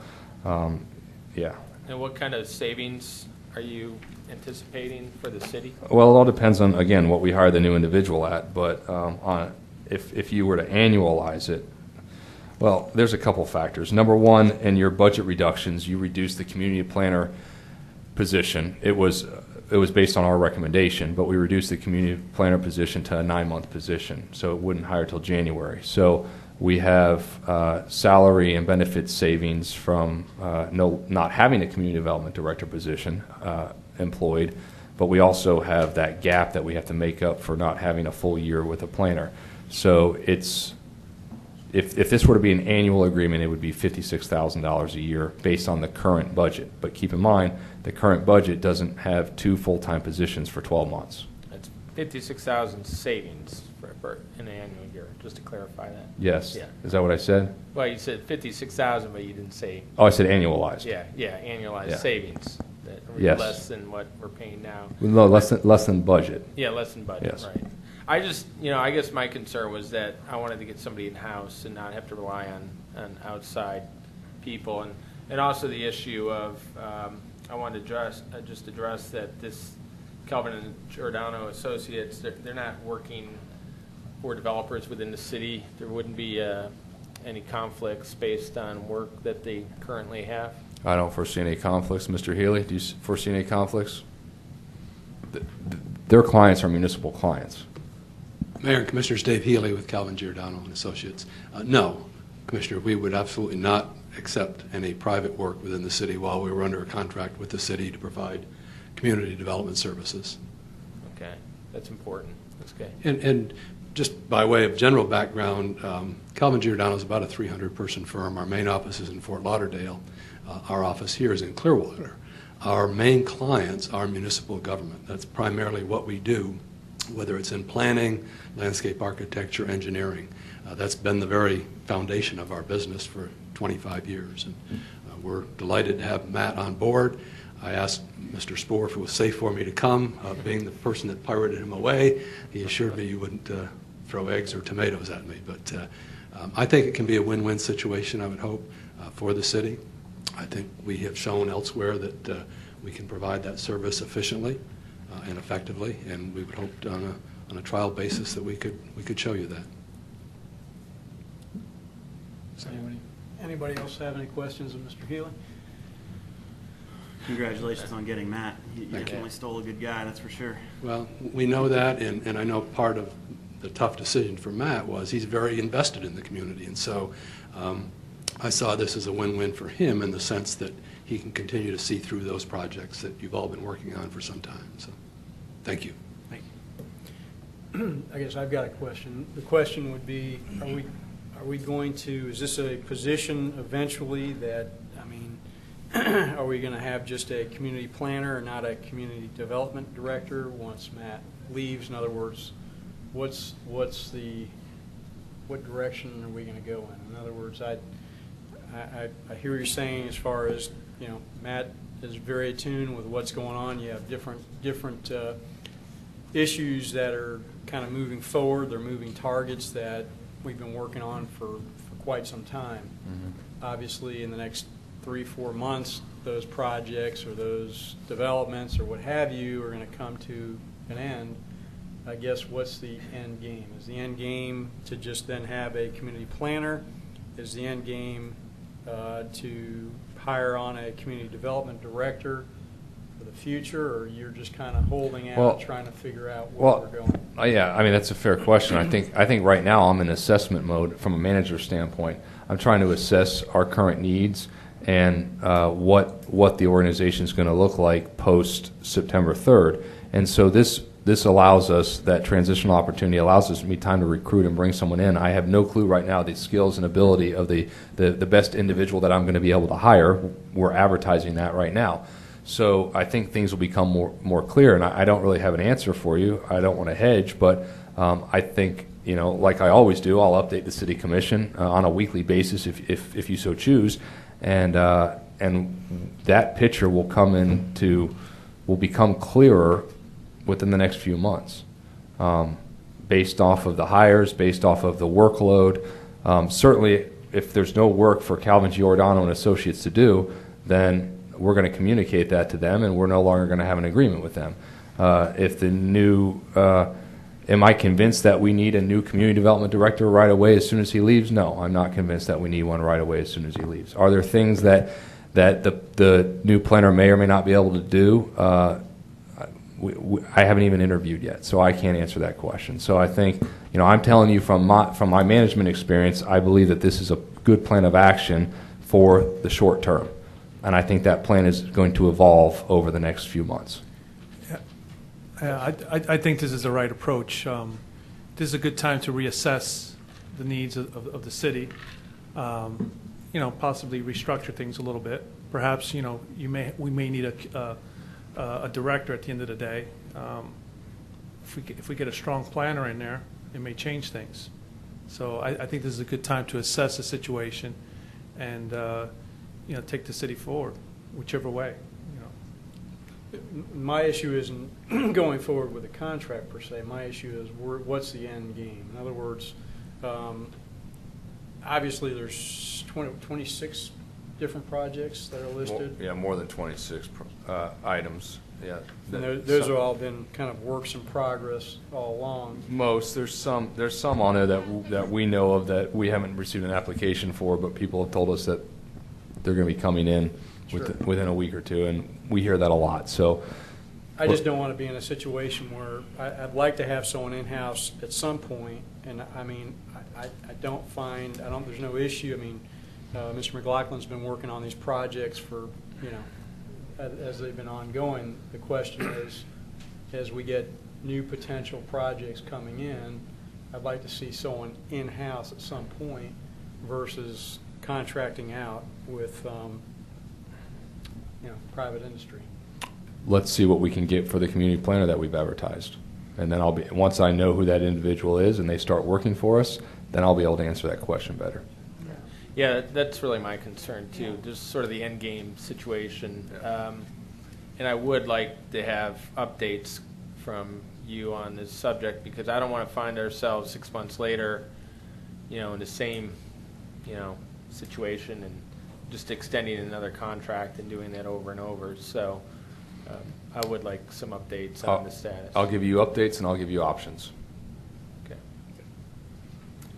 yeah. And what kind of savings are you anticipating for the city? Well, it all depends on, again, what we hire the new individual at. But if you were to annualize it, well, there's a couple factors. Number one, in your budget reductions, you reduce the community planner position. It was based on our recommendation, but we reduced the community planner position to a 9-month position, so it wouldn't hire till January. So we have salary and benefit savings from not having a community development director position employed, but we also have that gap that we have to make up for not having a full year with a planner. So it's if this were to be an annual agreement, it would be $56,000 a year based on the current budget. But keep in mind, the current budget doesn't have 2 full-time positions for 12 months. That's $56,000 savings for an annual year, just to clarify that. Yes. Yeah. Is that what I said? Well, you said $56,000, but you didn't say. Oh, I said annualized. Yeah, annualized Yeah. savings. That are Yes. less than what we're paying now. No, less than budget. Yeah, less than budget, Yes. right. I just, I guess my concern was that I wanted to get somebody in-house and not have to rely on outside people. And also the issue of, I wanted to address that this Calvin and Giordano Associates, they're not working for developers within the city. There wouldn't be any conflicts based on work that they currently have. I don't foresee any conflicts. Mr. Healy, do you foresee any conflicts? Their clients are municipal clients. Mayor and Commissioners, Dave Healy with Calvin Giordano and Associates. No, Commissioner, we would absolutely not accept any private work within the city while we were under a contract with the city to provide community development services. Okay, that's important. That's good. And just by way of general background, Calvin Giordano is about a 300-person firm. Our main office is in Fort Lauderdale. Our office here is in Clearwater. Our main clients are municipal government. That's primarily what we do, whether it's in planning, landscape architecture, engineering. That's been the very foundation of our business for 25 years. And we're delighted to have Matt on board. I asked Mr. Spohr if it was safe for me to come. Being the person that pirated him away, he assured me you wouldn't throw eggs or tomatoes at me. But I think it can be a win-win situation, I would hope, for the city. I think we have shown elsewhere that we can provide that service efficiently and effectively, and we would hope on a trial basis that we could show you that. Anybody else have any questions of Mr. Healy? Congratulations on getting Matt. You definitely stole a good guy, that's for sure. Well, we know that, and I know part of the tough decision for Matt was he's very invested in the community, and so I saw this as a win-win for him in the sense that he can continue to see through those projects that you've all been working on for some time. So, thank you. Thank you. I guess I've got a question. The question would be, are we going to, is this a position eventually that, I mean, are we going to have just a community planner and not a community development director once Matt leaves? In other words, what direction are we going to go in? In other words, I hear you're saying as far as, you know, Matt is very attuned with what's going on. You have different issues that are kind of moving forward. They're moving targets that we've been working on for quite some time. Mm-hmm. Obviously, in the next 3-4 months, those projects or those developments or what have you are going to come to an end. I guess what's the end game? Is the end game to just then have a community planner? Is the end game to hire on a community development director for the future, or you're just kind of holding out, trying to figure out where we're going? Yeah, I mean, that's a fair question. I think right now I'm in assessment mode from a manager standpoint. I'm trying to assess our current needs and what the organization is going to look like post September 3rd. And so this allows us, that transitional opportunity allows us to be time to recruit and bring someone in. I have no clue right now the skills and ability of the best individual that I'm going to be able to hire. We're advertising that right now. So I think things will become more clear, and I don't really have an answer for you. I don't want to hedge, but I think, you know, like I always do, I'll update the City Commission on a weekly basis if you so choose, and that picture will become clearer within the next few months, based off of the hires, based off of the workload. Certainly, if there's no work for Calvin Giordano and Associates to do, then we're going to communicate that to them, and we're no longer going to have an agreement with them. If the new, am I convinced that we need a new community development director right away as soon as he leaves? No, I'm not convinced that we need one right away as soon as he leaves. Are there things that the new planner may or may not be able to do? I haven't even interviewed yet, so I can't answer that question. So I think, you know, I'm telling you from my management experience, I believe that this is a good plan of action for the short term. And I think that plan is going to evolve over the next few months. Yeah, I think this is the right approach. This is a good time to reassess the needs of the city. You know, possibly restructure things a little bit. Perhaps, you know, we may need a director at the end of the day. If we get a strong planner in there, it may change things. So I think this is a good time to assess the situation and you know, take the city forward, whichever way. You know, my issue isn't going forward with a contract per se. My issue is what's the end game. In other words, obviously there's 26 different projects that are listed. More than 26 items. Yeah, and those have all been kind of works in progress all along. There's some on there that we know of that we haven't received an application for, but people have told us that they're going to be coming in within a week or two, and we hear that a lot. So I just don't want to be in a situation where I'd like to have someone in-house at some point, and I mean, I don't find, there's no issue. I mean, Mr. McLaughlin's been working on these projects for, you know, as they've been ongoing. The question is, as we get new potential projects coming in, I'd like to see someone in-house at some point versus contracting out with, you know, private industry. Let's see what we can get for the community planner that we've advertised. And then once I know who that individual is and they start working for us, then I'll be able to answer that question better. Yeah, that's really my concern too, just sort of the end game situation. And I would like to have updates from you on this subject, because I don't want to find ourselves 6 months later, you know, in the same, you know, situation and just extending another contract and doing that over and over. So I would like some updates on the status. I'll give you updates and I'll give you options. Okay.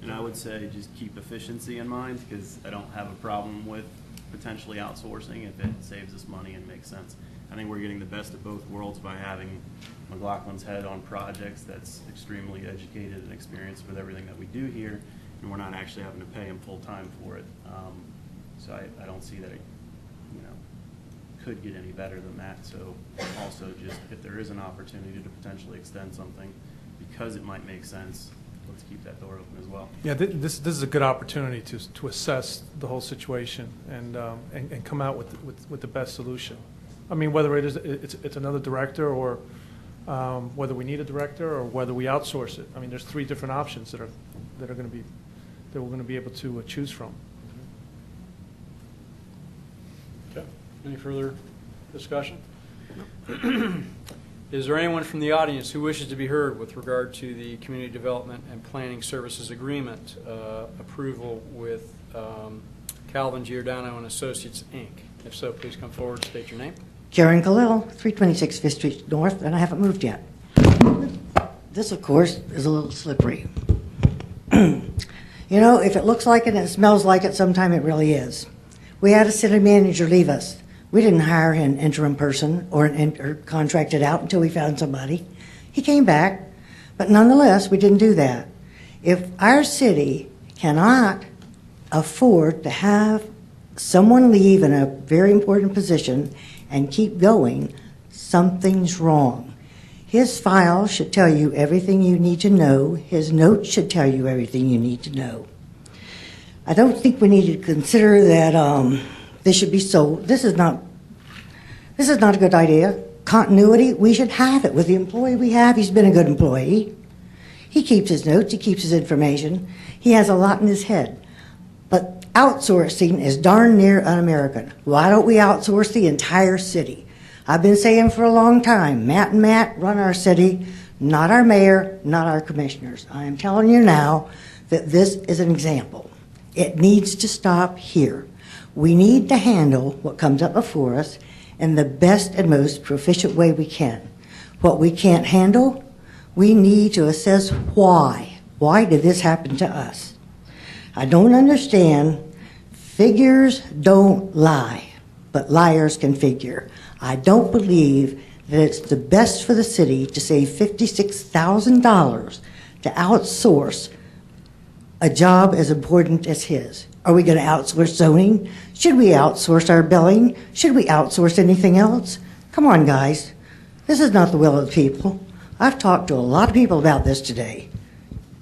And I would say just keep efficiency in mind, because I don't have a problem with potentially outsourcing if it saves us money and makes sense. I think we're getting the best of both worlds by having McLaughlin's head on projects that's extremely educated and experienced with everything that we do here, and we're not actually having to pay him full time for it. So I don't see that it, you know, could get any better than that. So also, just if there is an opportunity to potentially extend something because it might make sense, let's keep that door open as well. Yeah, this is a good opportunity to assess the whole situation and come out with the best solution. I mean, whether it's another director, or whether we need a director, or whether we outsource it. I mean, there's 3 different options that we're going to be able to choose from. Okay. Any further discussion? Is there anyone from the audience who wishes to be heard with regard to the Community Development and Planning Services Agreement approval with Calvin Giordano and Associates, Inc.? If so, please come forward and state your name. Karen Khalil, 326 Fifth Street North, and I haven't moved yet. This, of course, is a little slippery. You know, if it looks like it and it smells like it, sometime it really is. We had a city manager leave us. We didn't hire an interim person or contract it out until we found somebody. He came back, but nonetheless, we didn't do that. If our city cannot afford to have someone leave in a very important position and keep going, something's wrong. His file should tell you everything you need to know. His notes should tell you everything you need to know. I don't think we need to consider that this should be sold. This is not a good idea. Continuity, we should have it with the employee we have. He's been a good employee. He keeps his notes, he keeps his information. He has a lot in his head. But outsourcing is darn near un-American. Why don't we outsource the entire city? I've been saying for a long time, Matt and Matt run our city, not our mayor, not our commissioners. I am telling you now that this is an example. It needs to stop here. We need to handle what comes up before us in the best and most proficient way we can. What we can't handle, we need to assess why. Why did this happen to us? I don't understand. Figures don't lie, but liars can figure. I don't believe that it's the best for the city to save $56,000 to outsource a job as important as his. Are we going to outsource zoning? Should we outsource our billing? Should we outsource anything else? Come on, guys. This is not the will of the people. I've talked to a lot of people about this today.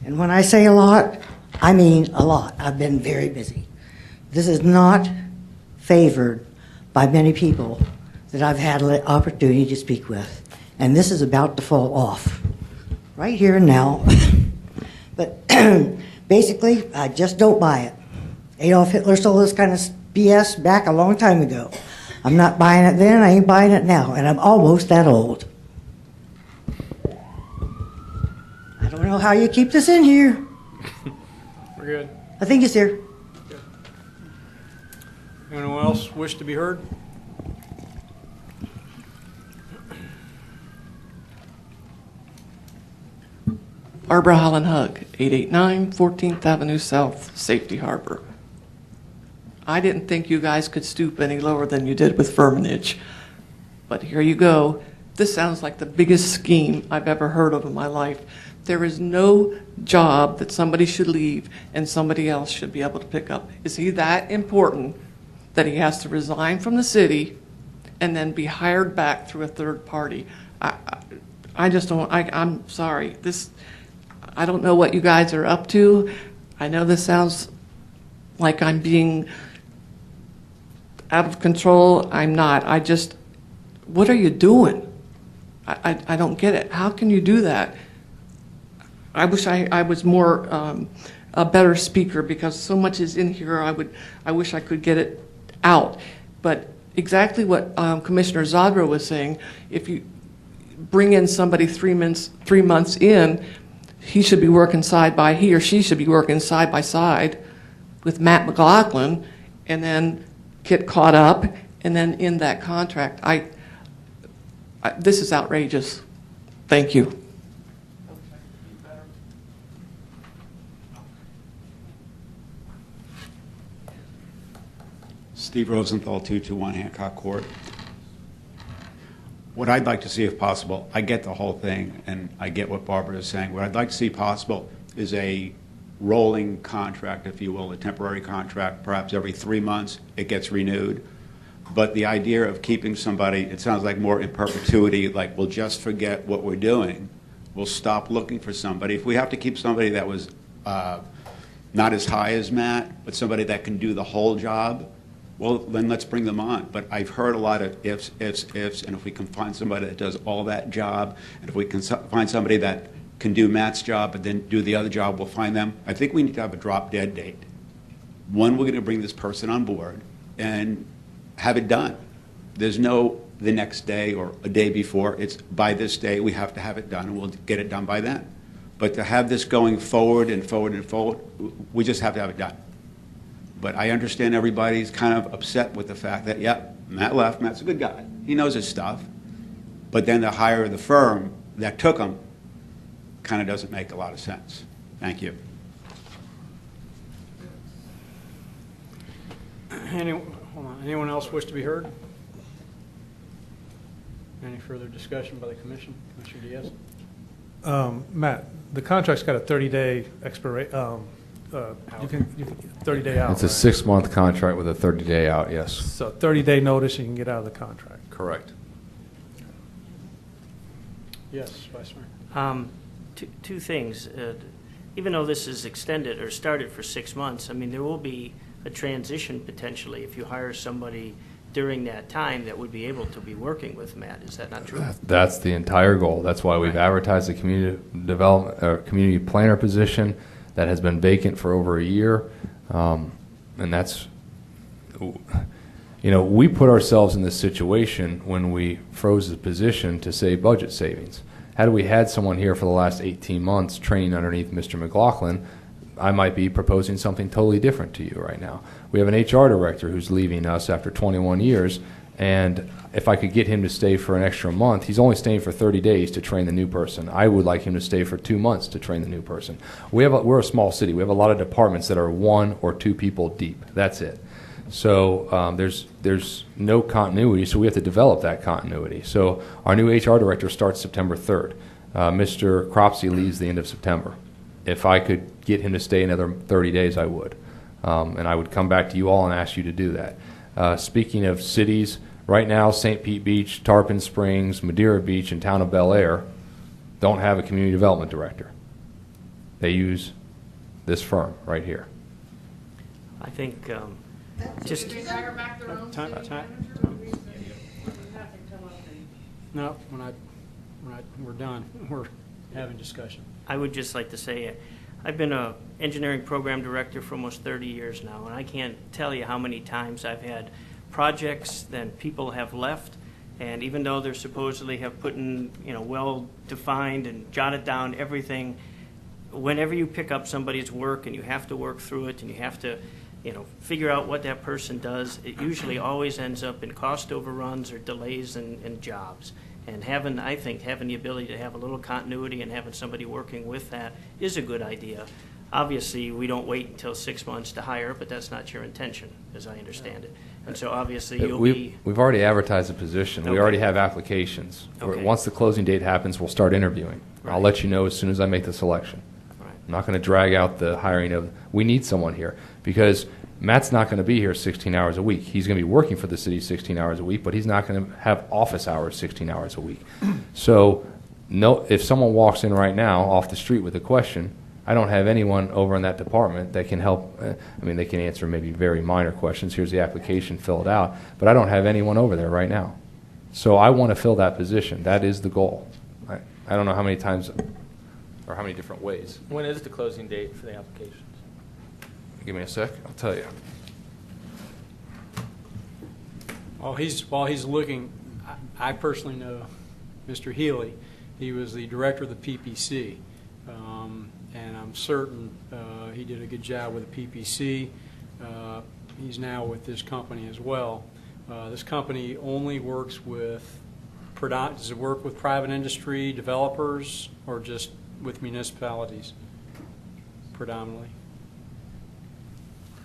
And when I say a lot, I mean a lot. I've been very busy. This is not favored by many people that I've had an opportunity to speak with. And this is about to fall off right here and now. But basically, I just don't buy it. Adolf Hitler sold this kind of BS back a long time ago. I'm not buying it then, I ain't buying it now, and I'm almost that old. I don't know how you keep this in here. We're good. I think it's here. Good. Anyone else wish to be heard? Barbara Holland Hug, 889 14th Avenue South, Safety Harbor. I didn't think you guys could stoop any lower than you did with verminage, but here you go. This sounds like the biggest scheme I've ever heard of in my life. There is no job that somebody should leave and somebody else should be able to pick up. Is he that important that he has to resign from the city and then be hired back through a third party? I just don't, I'm sorry. I don't know what you guys are up to. I know this sounds like I'm being out of control. I'm not. What are you doing? I don't get it. How can you do that? I wish I was more a better speaker, because so much is in here. I wish I could get it out. But exactly what Commissioner Zadra was saying, if you bring in somebody 3 months in, he or she should be working side by side with Matt McLaughlin, and then get caught up, and then end that contract. This is outrageous. Thank you. Steve Rosenthal, 221 Hancock Court. What I'd like to see, if possible, I get the whole thing, and I get what Barbara is saying. What I'd like to see possible is a rolling contract, if you will, a temporary contract. Perhaps every 3 months it gets renewed. But the idea of keeping somebody, it sounds like more in perpetuity, like we'll just forget what we're doing. We'll stop looking for somebody. If we have to keep somebody that was not as high as Matt, but somebody that can do the whole job, well, then let's bring them on. But I've heard a lot of ifs, and if we can find somebody that does all that job, and if we can find somebody that can do Matt's job but then do the other job, we'll find them. I think we need to have a drop-dead date. When we're going to bring this person on board and have it done. There's no the next day or a day before. It's by this day we have to have it done, and we'll get it done by then. But to have this going forward and forward and forward, we just have to have it done. But I understand everybody's kind of upset with the fact that, yeah, Matt left. Matt's a good guy. He knows his stuff. But then to hire the firm that took him kind of doesn't make a lot of sense. Thank you. Anyone else wish to be heard? Any further discussion by the commission? Commissioner Diaz? Matt, the contract's got a 30-day expiration. You can 30-day out. It's a 6-month contract with a 30-day out, yes. So 30-day notice, you can get out of the contract. Correct. Yes, Vice Mayor. Two things. Even though this is extended or started for 6 months, I mean, there will be a transition potentially if you hire somebody during that time that would be able to be working with Matt. Is that not true? That's the entire goal. That's why we've advertised the community development or community planner position that has been vacant for over a year, and that's, we put ourselves in this situation when we froze the position to save budget savings. Had we had someone here for the last 18 months training underneath Mr. McLaughlin, I might be proposing something totally different to you right now. We have an HR director who's leaving us after 21 years, and if I could get him to stay for an extra month, he's only staying for 30 days to train the new person. I would like him to stay for 2 months to train the new person. We're a small city. We have a lot of departments that are 1 or 2 people deep. That's it. So there's no continuity, so we have to develop that continuity. So our new HR director starts September 3rd. Mr. Cropsey leaves the end of September. If I could get him to stay another 30 days, I would. And I would come back to you all and ask you to do that. Speaking of cities, right now St. Pete Beach, Tarpon Springs, Madeira Beach, and Town of Bel Air don't have a community development director. They use this firm right here. I think just... No, we're done. We're having discussion. I would just like to say, I've been an engineering program director for almost 30 years now, and I can't tell you how many times I've had projects that people have left, and even though they're supposedly have put in, well-defined and jotted down everything, whenever you pick up somebody's work and you have to work through it and you have to, figure out what that person does, it usually always ends up in cost overruns or delays in jobs. And I think having the ability to have a little continuity and having somebody working with that is a good idea. Obviously, we don't wait until 6 months to hire, but that's not your intention, as I understand it. And so obviously you'll be... We've already advertised the position. We Okay. already have applications. Okay. Once the closing date happens, we'll start interviewing. I'll Right. let you know as soon as I make the selection. Right. I'm not going to drag out the hiring of, we need someone here, because Matt's not going to be here 16 hours a week. He's going to be working for the city 16 hours a week, but he's not going to have office hours 16 hours a week. So no, if someone walks in right now off the street with a question, I don't have anyone over in that department that can help. I mean, they can answer maybe very minor questions. Here's the application, fill it out. But I don't have anyone over there right now. So I want to fill that position. That is the goal. I don't know how many times or how many different ways. When is the closing date for the applications? Give me a sec. I'll tell you. While he's looking, I personally know Mr. Healy. He was the director of the PPC, and I'm certain he did a good job with the PPC. He's now with this company as well. This company only works with, does it work with private industry, developers, or just with municipalities predominantly?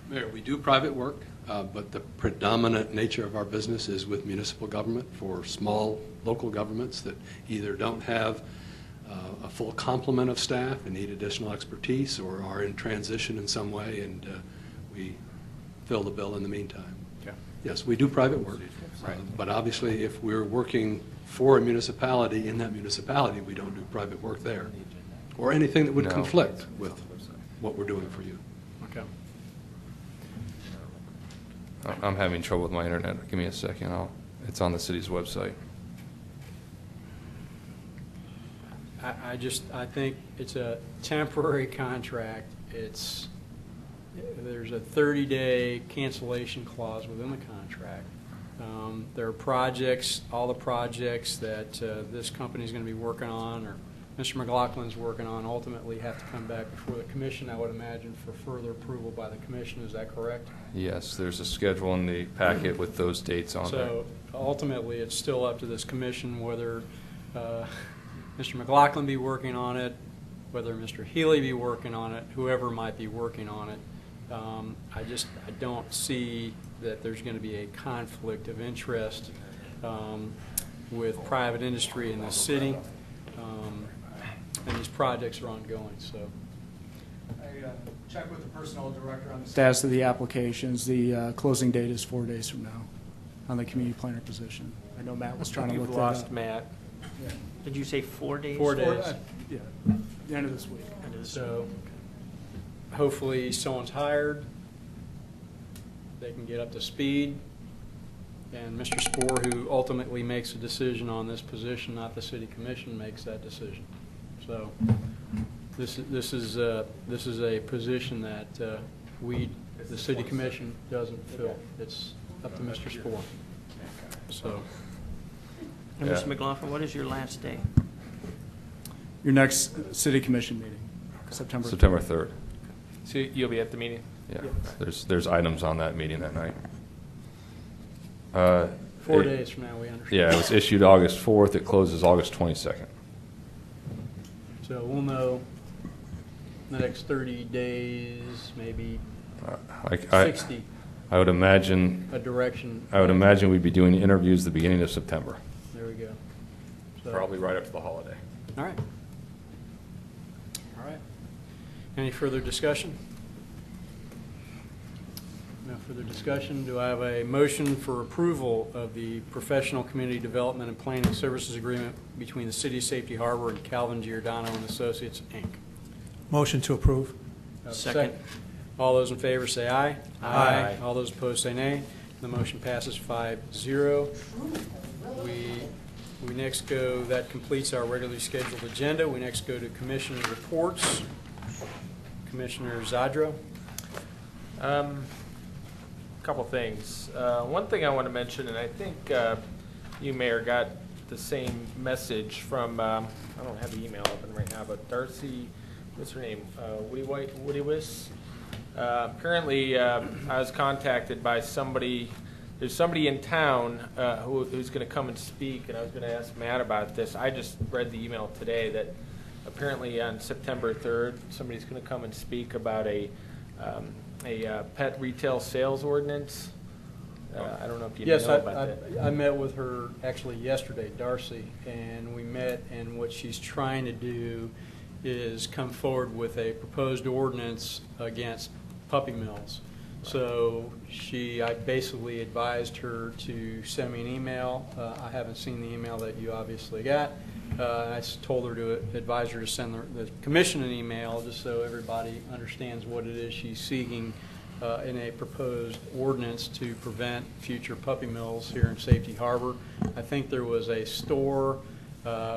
Mayor, we do private work, but the predominant nature of our business is with municipal government for small local governments that either don't have a full complement of staff and need additional expertise, or are in transition in some way, and we fill the bill in the meantime. Okay. Yes, we do private work, but obviously if we're working for a municipality in that municipality, we don't do private work there, or anything that would No. conflict with what we're doing for you. Okay. I'm having trouble with my internet. Give me a second. It's on the city's website. I think it's a temporary contract. There's a 30-day cancellation clause within the contract. There are projects, all the projects that this company is going to be working on, or Mr. McLaughlin's working on, ultimately have to come back before the commission, I would imagine, for further approval by the commission. Is that correct? Yes, there's a schedule in the packet with those dates on there. So ultimately, it's still up to this commission whether Mr. McLaughlin be working on it, whether Mr. Healy be working on it, whoever might be working on it. I don't see that there's going to be a conflict of interest with private industry in the city, and these projects are ongoing. So I checked with the personnel director on the status of the applications. The closing date is 4 days from now on the community planner position. I know Matt was trying to look You've that lost up. Matt. Yeah. Did you say 4 days? 4 days. Yeah, the end of this week. So hopefully someone's hired, they can get up to speed, and Mr. Spoor, who ultimately makes a decision on this position, not the city commission, makes that decision. So this is a position that the city commission doesn't fill. It's up to Mr. Spoor. So. And Yeah. Mr. McLaughlin, what is your last day? Your next city commission meeting, September 3rd. So you'll be at the meeting? Yeah, there's items on that meeting that night. 4 days from now, we understand. Yeah, it was issued August 4th. It closes August 22nd. So we'll know the next 30 days, maybe 60, I would imagine. a direction. I would imagine we'd be doing interviews the beginning of September. There we go. So, Probably right up to the holiday. All right. All right. Any further discussion? No further discussion. Do I have a motion for approval of the Professional Community Development and Planning Services Agreement between the City of Safety Harbor and Calvin Giordano and Associates, Inc.? Motion to approve. Second. All those in favor say aye. Aye. All those opposed say nay. The motion passes 5-0. We next go, that completes our regularly scheduled agenda. We next go to commissioner reports. Commissioner Zadro. Couple things. One thing I want to mention, and I think you, Mayor, got the same message from, I don't have the email open right now, but Darcy, what's her name? Woody Wiss. Apparently, I was contacted by somebody. There's somebody in town who's going to come and speak, and I was going to ask Matt about this. I just read the email today that apparently on September 3rd, somebody's going to come and speak about a pet retail sales ordinance. I don't know if you Yes, know about that. I met with her actually yesterday, Darcy, and we met, and what she's trying to do is come forward with a proposed ordinance against puppy mills. So I basically advised her to send me an email. I haven't seen the email that you obviously got. I told her to advise her to send the commission an email just so everybody understands what it is she's seeking in a proposed ordinance to prevent future puppy mills here in Safety Harbor. I think there was a store,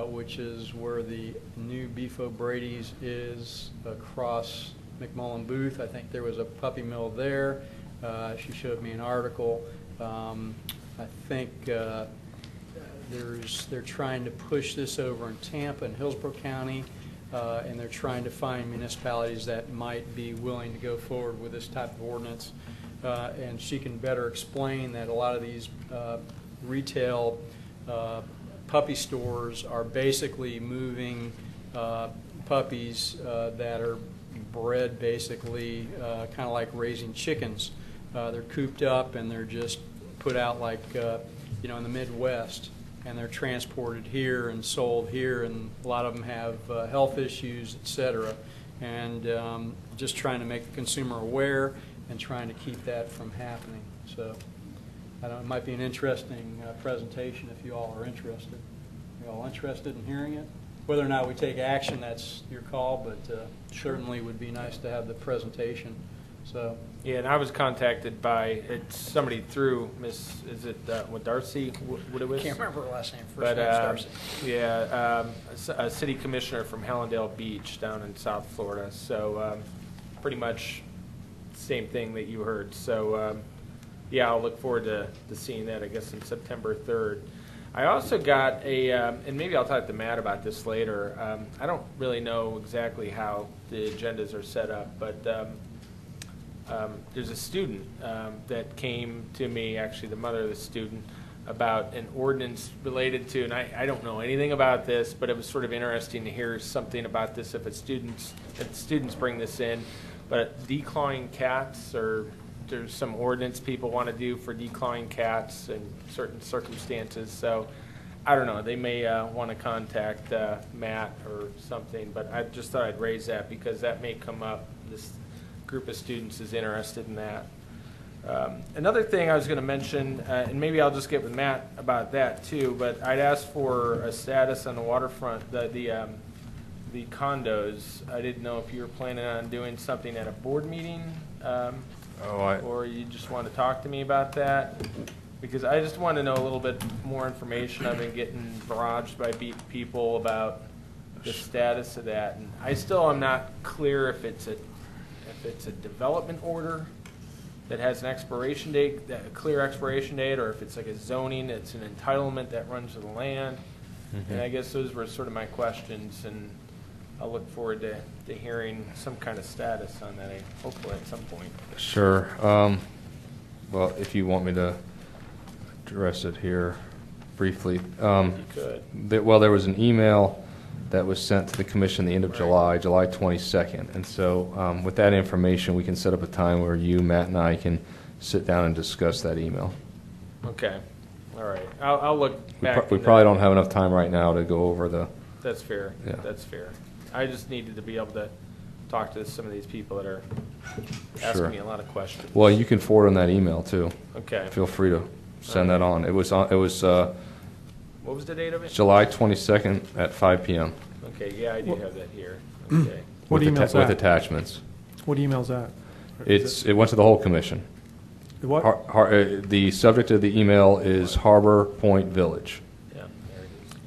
which is where the new Beef O'Brady's is across McMullen Booth. I think there was a puppy mill there. She showed me an article. I think they're trying to push this over in Tampa and Hillsborough County, and they're trying to find municipalities that might be willing to go forward with this type of ordinance. And she can better explain that a lot of these retail puppy stores are basically moving puppies that are bred basically kind of like raising chickens. They're cooped up and they're just put out like in the Midwest, and they're transported here and sold here, and a lot of them have health issues, etc. And just trying to make the consumer aware and trying to keep that from happening. So I don't know, it might be an interesting presentation if you all are interested. Are you all interested in hearing it? Whether or not we take action, that's your call, but certainly would be nice to have the presentation. So. Yeah, and I was contacted by somebody through is it what Darcy? What it was? Can't remember her last name. But Name's Darcy. yeah, a city commissioner from Hallandale Beach down in South Florida. So pretty much same thing that you heard. So yeah, I'll look forward to seeing that. I guess on September 3rd. I also got and maybe I'll talk to Matt about this later. I don't really know exactly how the agendas are set up, but there's a student that came to me, actually the mother of the student, about an ordinance related to, and I don't know anything about this, but it was sort of interesting to hear something about this if students bring this in. But declawing cats, or there's some ordinance people want to do for declawing cats in certain circumstances. So I don't know, they may want to contact Matt or something, but I just thought I'd raise that because that may come up. This group of students is interested in that. Another thing I was going to mention, and maybe I'll just get with Matt about that too, but I'd asked for a status on the waterfront, the condos. I didn't know if you were planning on doing something at a board meeting, or you just want to talk to me about that, because I just want to know a little bit more information. I've been getting barraged by people about the status of that, and I still am not clear if it's a development order that has an expiration date, a clear expiration date, or if it's like a zoning, it's an entitlement that runs to the land. Mm-hmm. And I guess those were sort of my questions, and I'll look forward to hearing some kind of status on that, hopefully at some point. Sure. Well, if you want me to address it here briefly. You could. There was an email that was sent to the commission the end of July 22nd. And so with that information, we can set up a time where you, Matt, and I can sit down and discuss that email. Okay. All right. I'll look back. We probably don't have enough time right now to go over the... That's fair. Yeah. That's fair. I just needed to be able to talk to some of these people that are asking me a lot of questions. Well, you can forward on that email, too. Okay. Feel free to send that on. It was what was the date of it? July 22nd at 5 p.m. Okay, yeah, I do have that here. Okay. What email's that? With attachments. What email's that? It went to the whole commission. What? The subject of the email is Harbor Point Village. Yeah,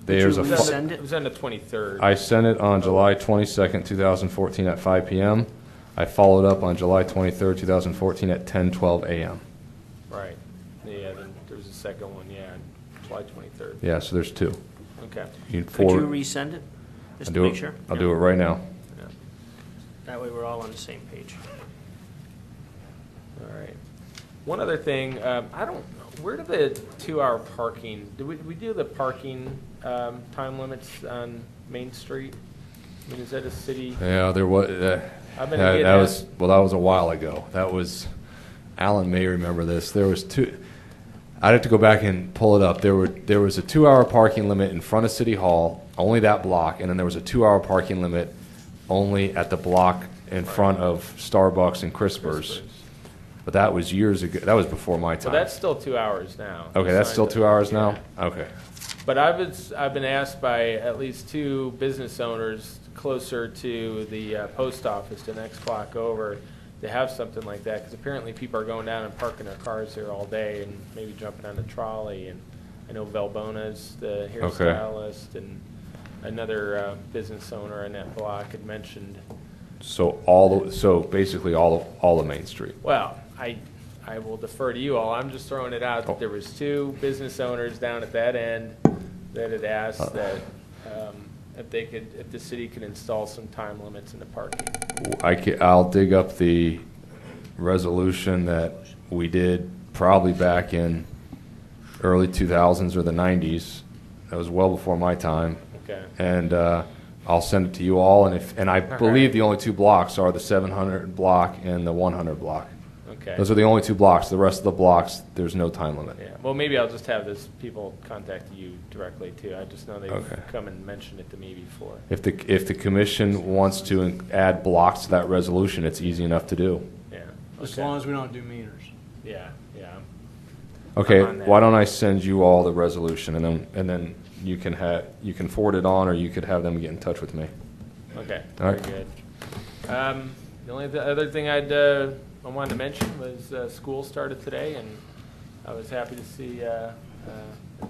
there it is. There's It was on the 23rd. I sent it on July 22nd, 2014 at 5 p.m. I followed up on July 23rd, 2014 at 10:12 a.m. Right. Yeah, then there was a second one, yeah, July 23rd. Yeah, so there's two. Okay. Could you resend it, just to make sure? I'll do it right now. Yeah. That way we're all on the same page. All right. One other thing, I don't know, where do the 2-hour parking, do we do the parking time limits on Main Street? I mean, is that a city? Yeah, there was. I've been that was a while ago. That was, Alan may remember this. There was two. I'd have to go back and pull it up. There was a 2-hour parking limit in front of City Hall, only that block, and then there was a 2-hour parking limit only at the block in front of Starbucks and Crispers. But that was years ago. That was before my time. Well, that's still 2 hours now. Okay, that's still 2 hours now? Yeah. Okay. But I've been asked by at least 2 business owners closer to the post office, the next block over, to have something like that, because apparently people are going down and parking their cars here all day and maybe jumping on the trolley. And I know Valbona's the hairstylist, and another business owner in that block had mentioned. So basically all of Main Street. Well, I will defer to you all. I'm just throwing it out that there was 2 business owners down at that end that had asked that if the city could install some time limits in the parking. I'll dig up the resolution that we did probably back in early 2000s or the 90s. That was well before my time. Okay. And I'll send it to you all. And I believe the only 2 blocks are the 700 block and the 100 block. Okay. Those are the only 2 blocks. The rest of the blocks, there's no time limit. Yeah. Well, maybe I'll just have people contact you directly too. I just know they've come and mentioned it to me before. If the commission wants to add blocks to that resolution, it's easy enough to do. Yeah. As long as we don't do meters. Yeah. Yeah. Okay. Why don't I send you all the resolution, and then you can forward it on, or you could have them get in touch with me. Okay. All Very right. good. The only other thing I wanted to mention was school started today, and I was happy to see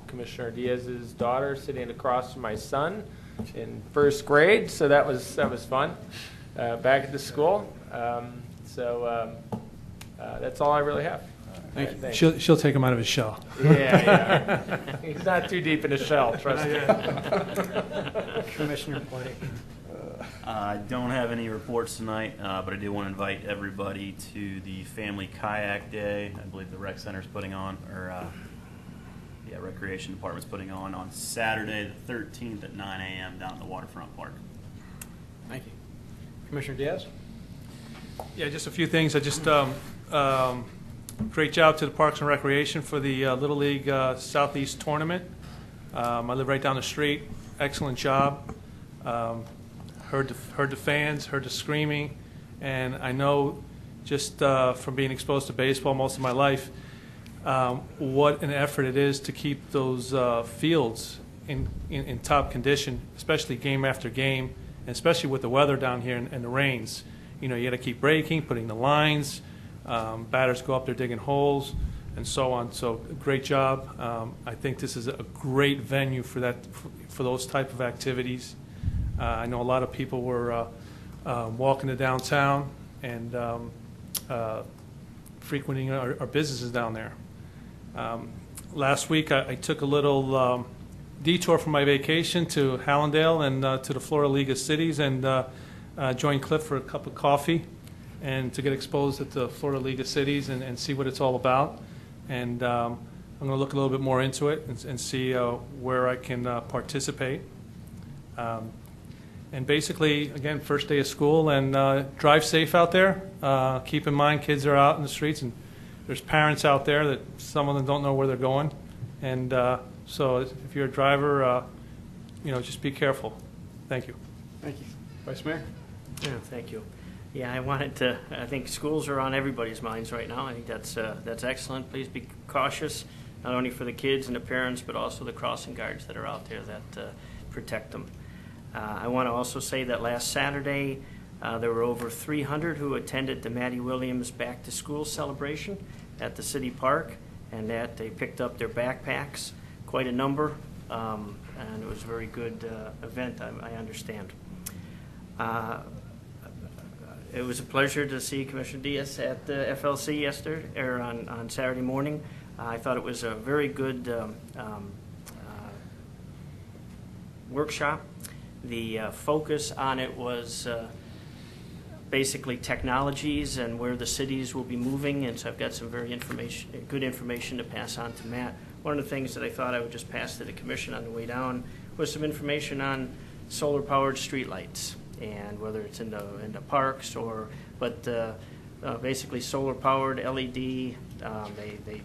Commissioner Diaz's daughter sitting across from my son in 1st grade. So that was fun. Back at the school. That's all I really have. Thank you. She'll take him out of his shell. Yeah. He's not too deep in his shell, trust me. Commissioner Blake. I don't have any reports tonight, but I do want to invite everybody to the Family Kayak Day. I believe the rec center's putting on, Recreation Department's putting on Saturday the 13th at 9 a.m. down at the Waterfront Park. Thank you. Commissioner Diaz? Yeah, just a few things. I just great job to the Parks and Recreation for the Little League Southeast Tournament. I live right down the street. Excellent job. Heard the fans, heard the screaming, and I know just from being exposed to baseball most of my life, what an effort it is to keep those fields in top condition, especially game after game, and especially with the weather down here and the rains. You know, you got to keep breaking, putting the lines, batters go up there digging holes, and so on. So great job. I think this is a great venue for those type of activities. I know a lot of people were walking to downtown and frequenting our businesses down there. Last week, I took a little detour from my vacation to Hallandale and to the Florida League of Cities and joined Cliff for a cup of coffee and to get exposed at the Florida League of Cities and see what it's all about. And I'm going to look a little bit more into it and see where I can participate. And basically, again, first day of school, and drive safe out there. Keep in mind, kids are out in the streets, and there's parents out there that some of them don't know where they're going. And so if you're a driver, just be careful. Thank you. Thank you. Vice Mayor? Yeah, thank you. Yeah, I think schools are on everybody's minds right now. I think that's excellent. Please be cautious, not only for the kids and the parents, but also the crossing guards that are out there that protect them. I want to also say that last Saturday there were over 300 who attended the Maddie Williams Back to School celebration at the city park, and that they picked up their backpacks, quite a number, and it was a very good event, I understand. It was a pleasure to see Commissioner Diaz at the FLC yesterday, or on Saturday morning. I thought it was a very good workshop. The focus on it was basically technologies and where the cities will be moving, and so I've got some good information to pass on to Matt. One of the things that I thought I would just pass to the commission on the way down was some information on solar-powered streetlights and whether it's in the parks but basically solar-powered LED. They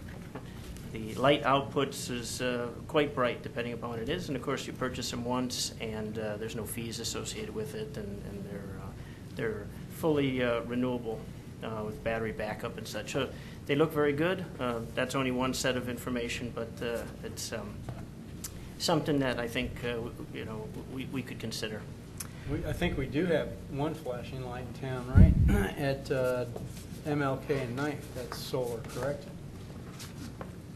The light outputs is quite bright, depending upon what it is, and of course you purchase them once, and there's no fees associated with it, and they're fully renewable with battery backup and such. So they look very good. That's only one set of information, but it's something that I think we could consider. I think we do have one flashing light in town, right? At MLK and 9th, that's solar, correct?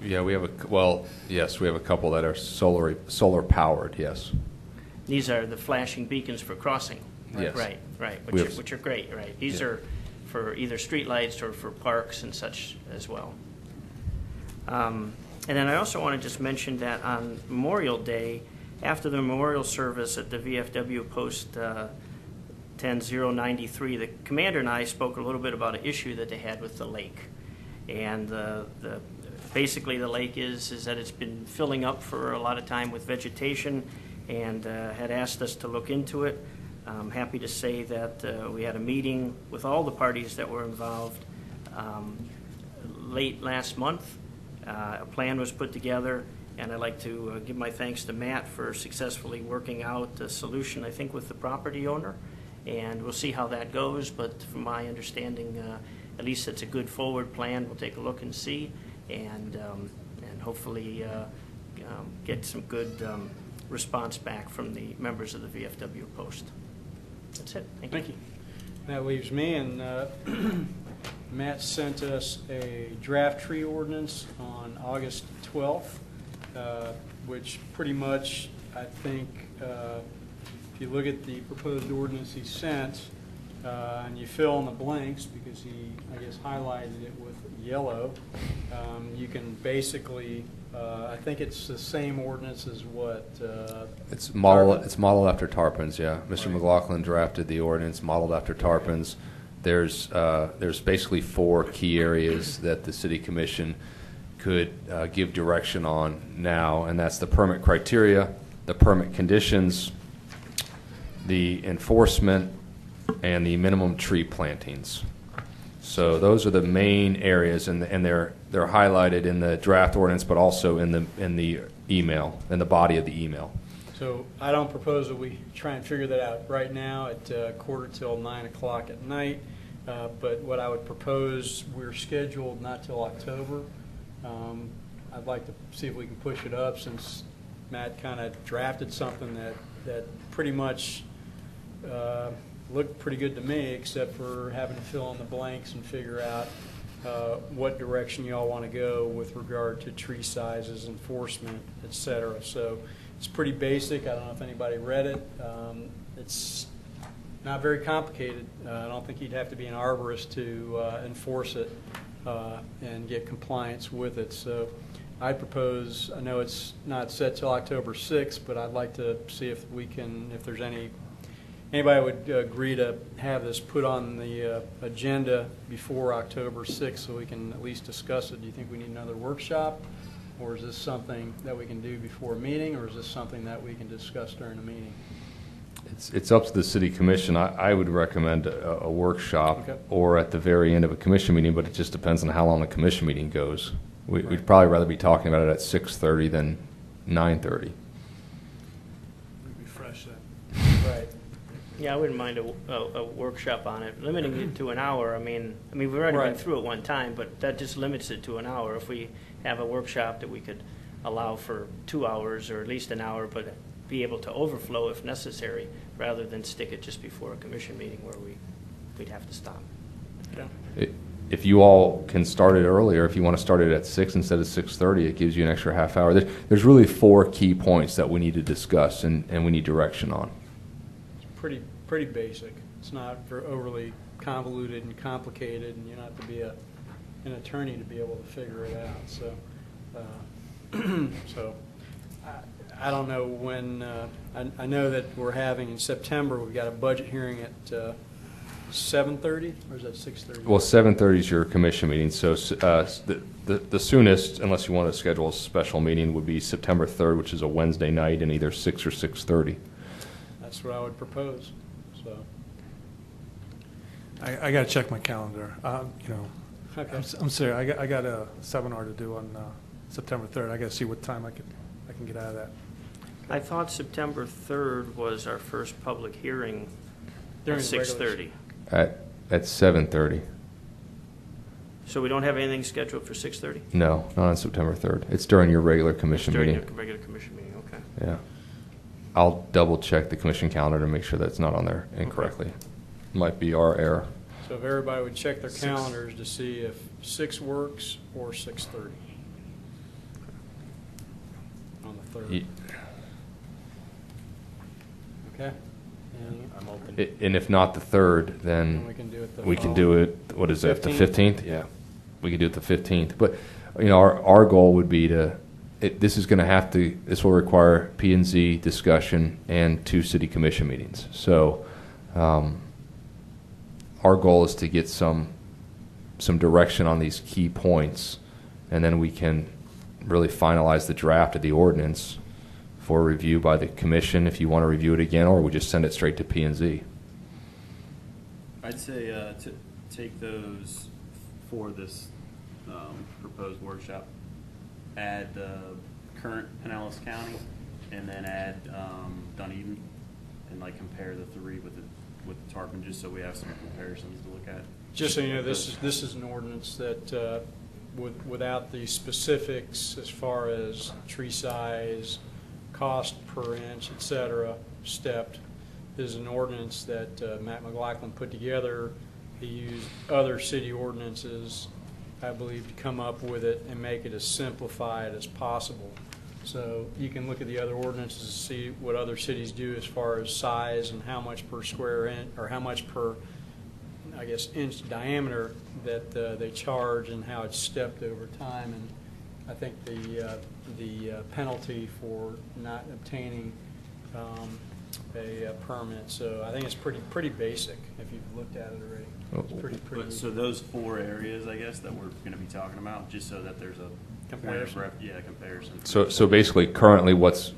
Yeah, we have yes, we have a couple that are solar powered, yes. These are the flashing beacons for crossing. Yes. Right, We which are great, right? These Yeah. are for either street lights or for parks and such as well. And then I also want to just mention that on Memorial Day, after the memorial service at the VFW Post 10093, the commander and I spoke a little bit about an issue that they had with the lake. And basically the lake is that it's been filling up for a lot of time with vegetation, and had asked us to look into it. I'm happy to say that we had a meeting with all the parties that were involved late last month. A plan was put together, and I'd like to give my thanks to Matt for successfully working out a solution, I think, with the property owner. And we'll see how that goes, but from my understanding, at least it's a good forward plan. We'll take a look and see, and hopefully get some good response back from the members of the VFW Post. That's it. Thank you. That leaves me, and Matt sent us a draft tree ordinance on August 12th, which pretty much, I think, if you look at the proposed ordinance he sent, and you fill in the blanks, because he, I guess, highlighted it with yellow, you can basically, I think it's the same ordinance as what? It's modeled after Tarpons, yeah. Mr. McLaughlin drafted the ordinance modeled after Tarpons. There's basically 4 key areas that the City Commission could give direction on now, and that's the permit criteria, the permit conditions, the enforcement, and the minimum tree plantings. So those are the main areas, and they're highlighted in the draft ordinance, but also in the email, in the body of the email. So I don't propose that we try and figure that out right now at 8:45 at night, but what I would propose, we're scheduled not till October. I'd like to see if we can push it up, since Matt kind of drafted something that pretty much looked pretty good to me, except for having to fill in the blanks and figure out what direction you all want to go with regard to tree sizes, enforcement, et cetera. So it's pretty basic. I don't know if anybody read it. It's not very complicated. I don't think you'd have to be an arborist to enforce it and get compliance with it. So I propose, I know it's not set till October 6th, but I'd like to see if we can, if there's anybody would agree to have this put on the agenda before October 6th so we can at least discuss it. Do you think we need another workshop, or is this something that we can do before a meeting, or is this something that we can discuss during a meeting? It's up to the City Commission. I would recommend a workshop, Okay. or at the very end of a commission meeting, but it just depends on how long the commission meeting goes. We'd probably rather be talking about it at 6:30 than 9:30. We'd be fresh then. Right. Yeah, I wouldn't mind a workshop on it. Limiting it to an hour, I mean, we've already been Right. through it one time, but that just limits it to an hour. If we have a workshop that we could allow for 2 hours or at least an hour, but be able to overflow if necessary, rather than stick it just before a commission meeting where we'd have to stop. Yeah. If you all can start it earlier, if you want to start it at 6 instead of 6:30, it gives you an extra half hour. There's really 4 key points that we need to discuss and we need direction on. Pretty basic. It's not overly convoluted and complicated, and you don't have to be an attorney to be able to figure it out. So, so I don't know when. I know that we're having in September. We've got a budget hearing at 7:30, or is that 6:30? Well, 7:30 is your commission meeting, so the soonest, unless you want to schedule a special meeting, would be September 3rd, which is a Wednesday night, and either 6 or 6:30. That's what I would propose. So. I got to check my calendar. Okay. I'm sorry. I got a seminar to do on September 3rd. I got to see what time I can get out of that. I thought September 3rd was our first public hearing During at the regular 6:30. At 7:30. So we don't have anything scheduled for 6:30? No, not on September 3rd. It's during your regular commission During meeting. your regular commission meeting, okay. Yeah. I'll double check the commission calendar to make sure that's not on there incorrectly. Might be our error. So if everybody would check their calendars to see if 6 works or 6:30 on the 3rd. Okay? And I'm open. And if not the 3rd, then we can do it the we can do it, what is that, the 15th? 15th? Yeah, we can do it the 15th. But, you know, our goal would be to, this is going to have to, this will require P&Z discussion and 2 city commission meetings. So our goal is to get some direction on these key points, and then we can really finalize the draft of the ordinance for review by the commission if you want to review it again, or we just send it straight to P&Z. I'd say to take those for this proposed workshop, add current Pinellas County, and then add Dunedin, and like compare the 3 with the Tarpon, just so we have some comparisons to look at. Just so you know, this is an ordinance that, without the specifics as far as tree size, cost per inch, et cetera, stepped, is an ordinance that Matt McLaughlin put together. He used other city ordinances, I believe, to come up with it and make it as simplified as possible. So you can look at the other ordinances to see what other cities do as far as size and how much per square inch, or how much per, I guess, inch diameter that they charge, and how it's stepped over time. And I think the penalty for not obtaining a permit. So I think it's pretty basic if you've looked at it already. It's pretty. So those 4 areas, I guess, that we're going to be talking about, just so that there's a comparison. Comparison. So basically, currently, what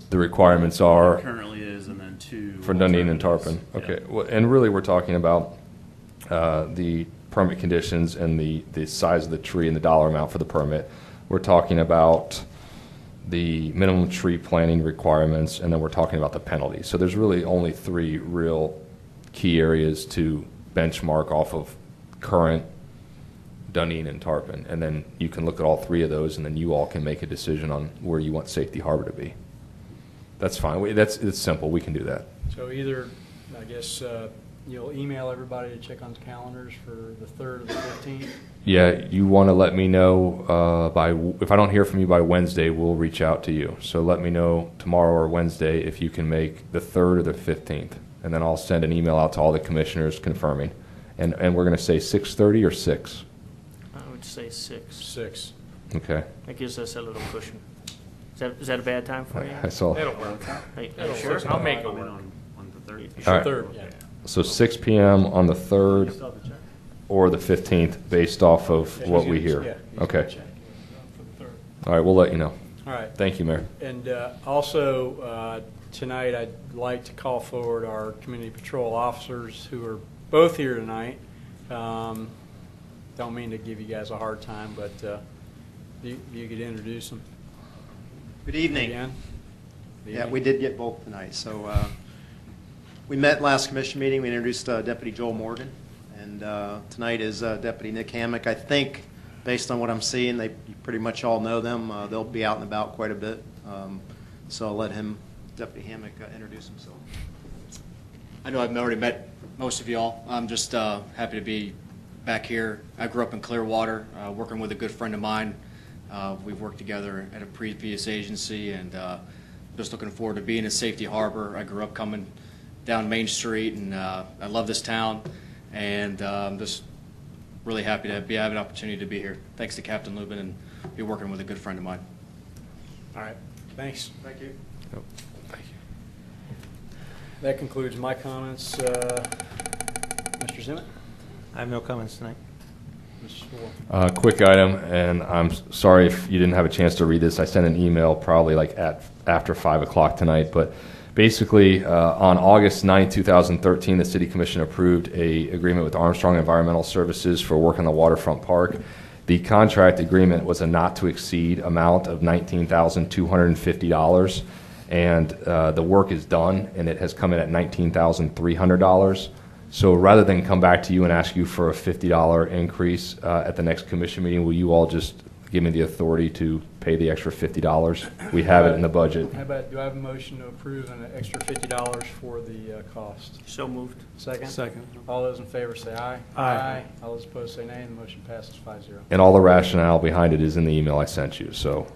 the requirements are Currently is, and then 2 for Dunedin and Tarpon. alternatives. Okay, well, and really, we're talking about the permit conditions and the size of the tree and the dollar amount for the permit. We're talking about the minimum tree planting requirements, and then we're talking about the penalty. So there's really only 3 real key areas to benchmark off of current Dunedin and Tarpon, and then you can look at all 3 of those, and then you all can make a decision on where you want Safety Harbor to be. That's fine. It's simple. We can do that. So either, I guess, you'll email everybody to check on the calendars for the 3rd or the 15th? Yeah, you want to let me know if I don't hear from you by Wednesday, we'll reach out to you. So let me know tomorrow or Wednesday if you can make the 3rd or the 15th, and then I'll send an email out to all the commissioners confirming. And we're going to say 6:30 or 6? I would say 6. 6. Okay. That gives us a little cushion. Is that a bad time for you? I saw. That'll work. Hey, That'll sure? work. I'll make it work. On the 3rd. All right. 3rd, yeah. So 6 p.m. on the 3rd or the 15th, based off of Yeah, what he's we gonna- hear. yeah, he's gonna Okay. check for the 3rd. All right, we'll let you know. All right. Thank you, Mayor. And also, tonight, I'd like to call forward our community patrol officers who are both here tonight. Don't mean to give you guys a hard time, but you could introduce them. Good evening. Again. Yeah, we did get both tonight. So we met last commission meeting. We introduced Deputy Joel Morgan, and tonight is Deputy Nick Hammock. I think, based on what I'm seeing, you pretty much all know them. They'll be out and about quite a bit. So I'll let Deputy Hammock, introduce himself. I know I've already met most of y'all. I'm just happy to be back here. I grew up in Clearwater, working with a good friend of mine. We've worked together at a previous agency, and just looking forward to being at Safety Harbor. I grew up coming down Main Street, and I love this town, and I'm just really happy to have an opportunity to be here. Thanks to Captain Lubin, and be working with a good friend of mine. All right. Thanks. Thank you. Thank you. That concludes my comments. Mr. Zimmett? I have no comments tonight. Mr. Swore. Quick item, and I'm sorry if you didn't have a chance to read this. I sent an email probably like after 5 o'clock tonight, but basically on August 9, 2013, the City Commission approved an agreement with Armstrong Environmental Services for work on the Waterfront Park. The contract agreement was a not-to-exceed amount of $19,250, and the work is done, and it has come in at $19,300. So rather than come back to you and ask you for a $50 increase at the next commission meeting, will you all just give me the authority to pay the extra $50? We have it in the budget. How about, do I have a motion to approve an extra $50 for the cost? So moved. Second? Second. All those in favor say aye. Aye. All those opposed say nay, and the motion passes 5-0. And all the rationale behind it is in the email I sent you. So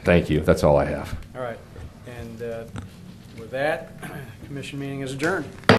thank you. That's all I have. All right. And with that, commission meeting is adjourned.